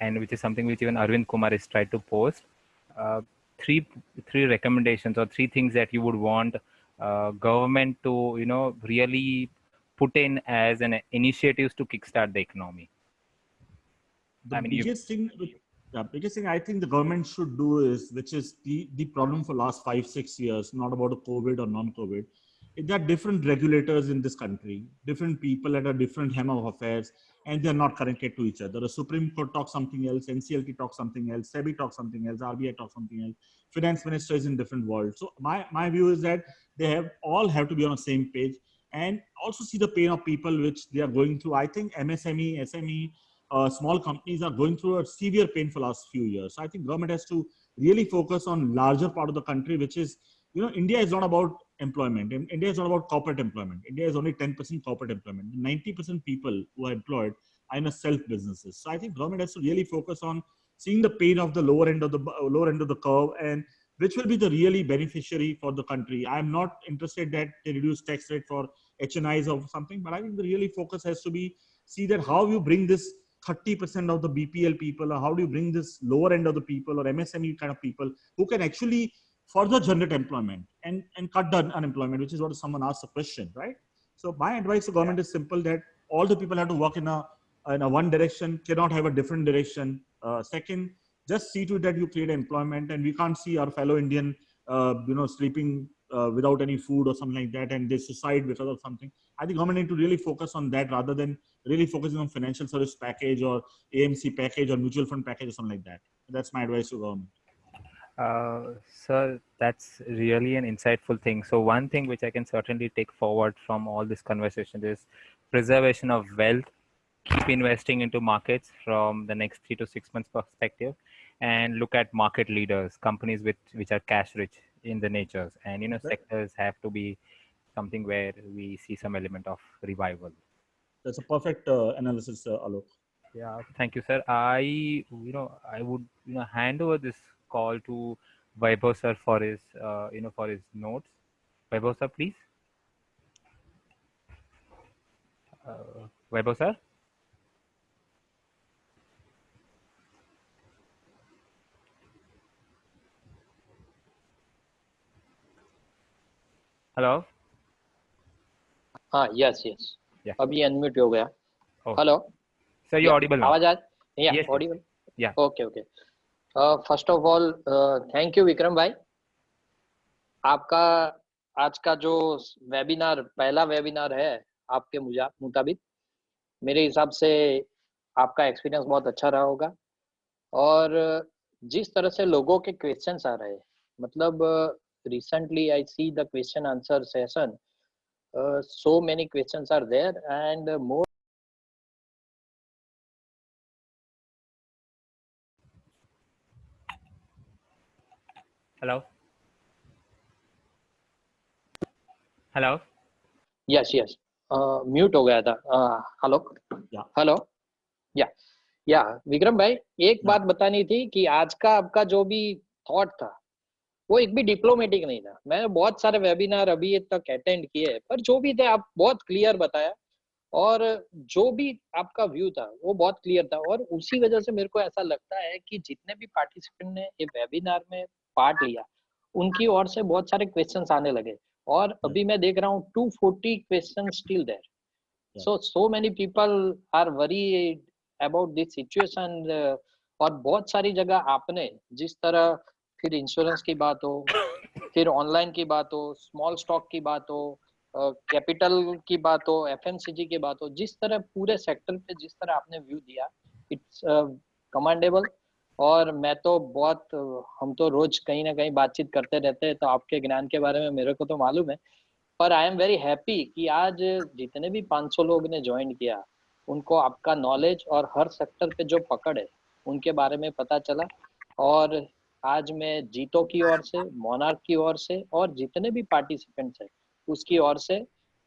and which is something which even Arvind Kumar has tried to post. Three recommendations or three things that you would want government to really put in as an initiatives to kickstart the economy. The biggest thing I think the government should do is, which is the problem for last 5-6 years, not about the COVID or non-COVID, is that different regulators in this country, different people at a different hem of affairs, and they're not connected to each other. The Supreme Court talks something else, NCLT talks something else, SEBI talks something else, RBI talks something else, finance minister is in different worlds. So my view is that they all have to be on the same page and also see the pain of people which they are going through. I think MSME, SME, small companies are going through a severe pain for the last few years. So I think government has to really focus on larger part of the country, which is, India is not about employment. India is not about corporate employment. India is only 10% corporate employment. 90% people who are employed are in a self businesses. So I think government has to really focus on seeing the pain of the lower end of the curve, and which will be the really beneficiary for the country. I am not interested that they reduce tax rate for HNIs or something, but I think the really focus has to be see that how you bring this 30% of the BPL people, or how do you bring this lower end of the people or MSME kind of people who can actually further generate employment and cut down unemployment, which is what someone asked the question, right? So my advice to government is simple, that all the people have to work in a one direction, cannot have a different direction. Second, just see to it that you create employment, and we can't see our fellow Indian, sleeping without any food or something like that, and they suicide because of something. I think government need to really focus on that rather than really focusing on financial service package or AMC package or mutual fund package or something like that. That's my advice to government. Sir, that's really an insightful thing. So one thing which I can certainly take forward from all this conversation is preservation of wealth, keep investing into markets from the next 3 to 6 months perspective, and look at market leaders, companies which are cash rich in the natures, and sectors have to be something where we see some element of revival. That's a perfect analysis, Alok. Yeah, thank you, sir. I would hand over this call to Vaibhav sir for his for his notes. Vaibhav sir, please. Vaibhav sir. Hello. हाँ, yes. Yeah. अभी अनम्यूट हो गया. Hello. Sir, you're audible now. आवाज आ? Yeah, yes, audible. Yeah. Okay. First of all, thank you Vikram भाई. आपका आज का जो वेबिनार, पहला वेबिनार है आपके मुताबिक, मेरे हिसाब से आपका एक्सपीरियंस बहुत अच्छा रहा होगा. और जिस तरह से लोगों के क्वेश्चंस आ रहे हैं, मतलब recently I see the question answer session. So many questions are there, and more. Hello. Yes. Mute हो गया था. हेलो. या विक्रम भाई, एक बात बतानी थी कि आज का आपका जो भी थॉट था वो एक भी डिप्लोमेटिक नहीं था. मैंने बहुत सारे वेबिनार अभी तक अटेंड किए, पर जो भी थे आप बहुत क्लियर बताया, और जो भी आपका व्यू था वो बहुत क्लियर था. और उसी वजह से मेरे को ऐसा लगता है कि जितने भी पार्टिसिपेंट ने ये वेबिनार में पार्ट लिया, उनकी ओर से बहुत सारे क्वेश्चंस आने लगे. और अभी मैं देख रहा हूँ 240 question still there. so many people are worried about this situation. और बहुत सारी जगह आपने जिस तरह, फिर इंश्योरेंस की बात हो, फिर ऑनलाइन की बात हो, स्मॉल स्टॉक की बात हो, कैपिटल की बात हो, एफएमसीजी की बात हो, जिस तरह पूरे सेक्टर पे जिस तरह आपने व्यू दिया, इट्स कमांडेबल. और मैं तो बहुत, हम तो रोज कहीं ना कहीं बातचीत करते रहते हैं, तो आपके ज्ञान के बारे में मेरे को तो मालूम है. पर आई एम वेरी हैप्पी कि आज जितने भी 500 लोग ने ज्वाइन किया, उनको आपका नॉलेज और हर सेक्टर पे जो पकड़ है उनके बारे में पता चला. और आज मैं जीतो की ओर से, मोनार्क की ओर से, और जितने भी पार्टिसिपेंट्स हैं उसकी ओर से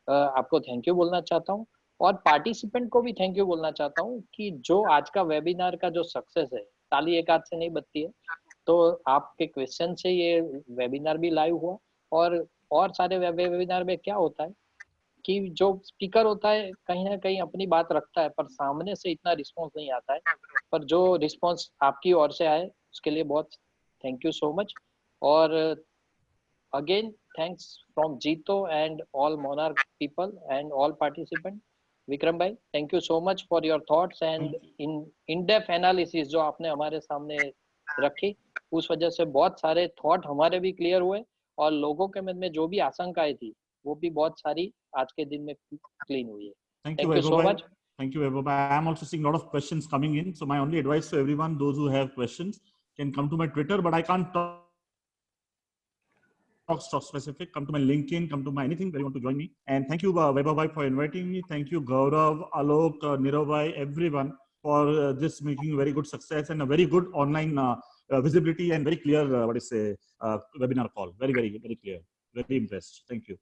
आपको थैंक यू बोलना चाहता हूँ. और पार्टिसिपेंट को भी थैंक यू बोलना चाहता हूँ कि जो आज का वेबिनार का जो सक्सेस है, ताली एक हाथ से नहीं बजती है. तो आपके क्वेश्चन से ये वेबिनार भी लाइव हुआ। और सारे वेबिनार में क्या होता है कि जो स्पीकर होता है कहीं ना कहीं अपनी बात रखता है, पर सामने से इतना रिस्पॉन्स नहीं आता है। पर जो रिस्पॉन्स आपकी ओर से आए उसके लिए बहुत थैंक यू सो मच। और again thanks from Jito and all Monarch people and all participants. Vikram भाई thank you so much for your thoughts and in depth analysis जो आपने हमारे सामने रखी, उस वजह से बहुत सारे थॉट हमारे भी क्लियर हुए और लोगों के मन में जो भी आशंकाएं थी वो भी बहुत सारी आज के दिन में क्लीन हुई है। Thank you so much. Thank you, Vaibhav. I am also seeing a lot of questions coming in. So my only advice to everyone, those who have questions, can come to my Twitter, but I can't talk stock specific. Come to my LinkedIn, come to my anything where you want to join me. And thank you, Vaibhav, for inviting me. Thank you, Gaurav, Alok, Nirav, everyone for this making very good success and a very good online visibility and very clear, webinar call. Very, very, very clear. Very impressed. Thank you.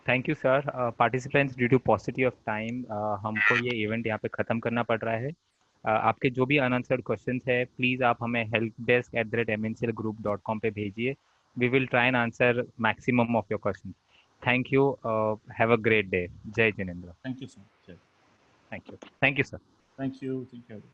Thank you sir. Participants, due to paucity of time हमको ये इवेंट यहाँ पे ख़त्म करना पड़ रहा है। आपके जो भी अनआंसर्ड क्वेश्चंस है प्लीज़ आप हमें helpdesk@mnclgroup.com पे भेजिए। We will try and answer maximum of your questions. Thank you, have a great day. जय Jinendra. Thank you sir. Thank you sir. Thank you.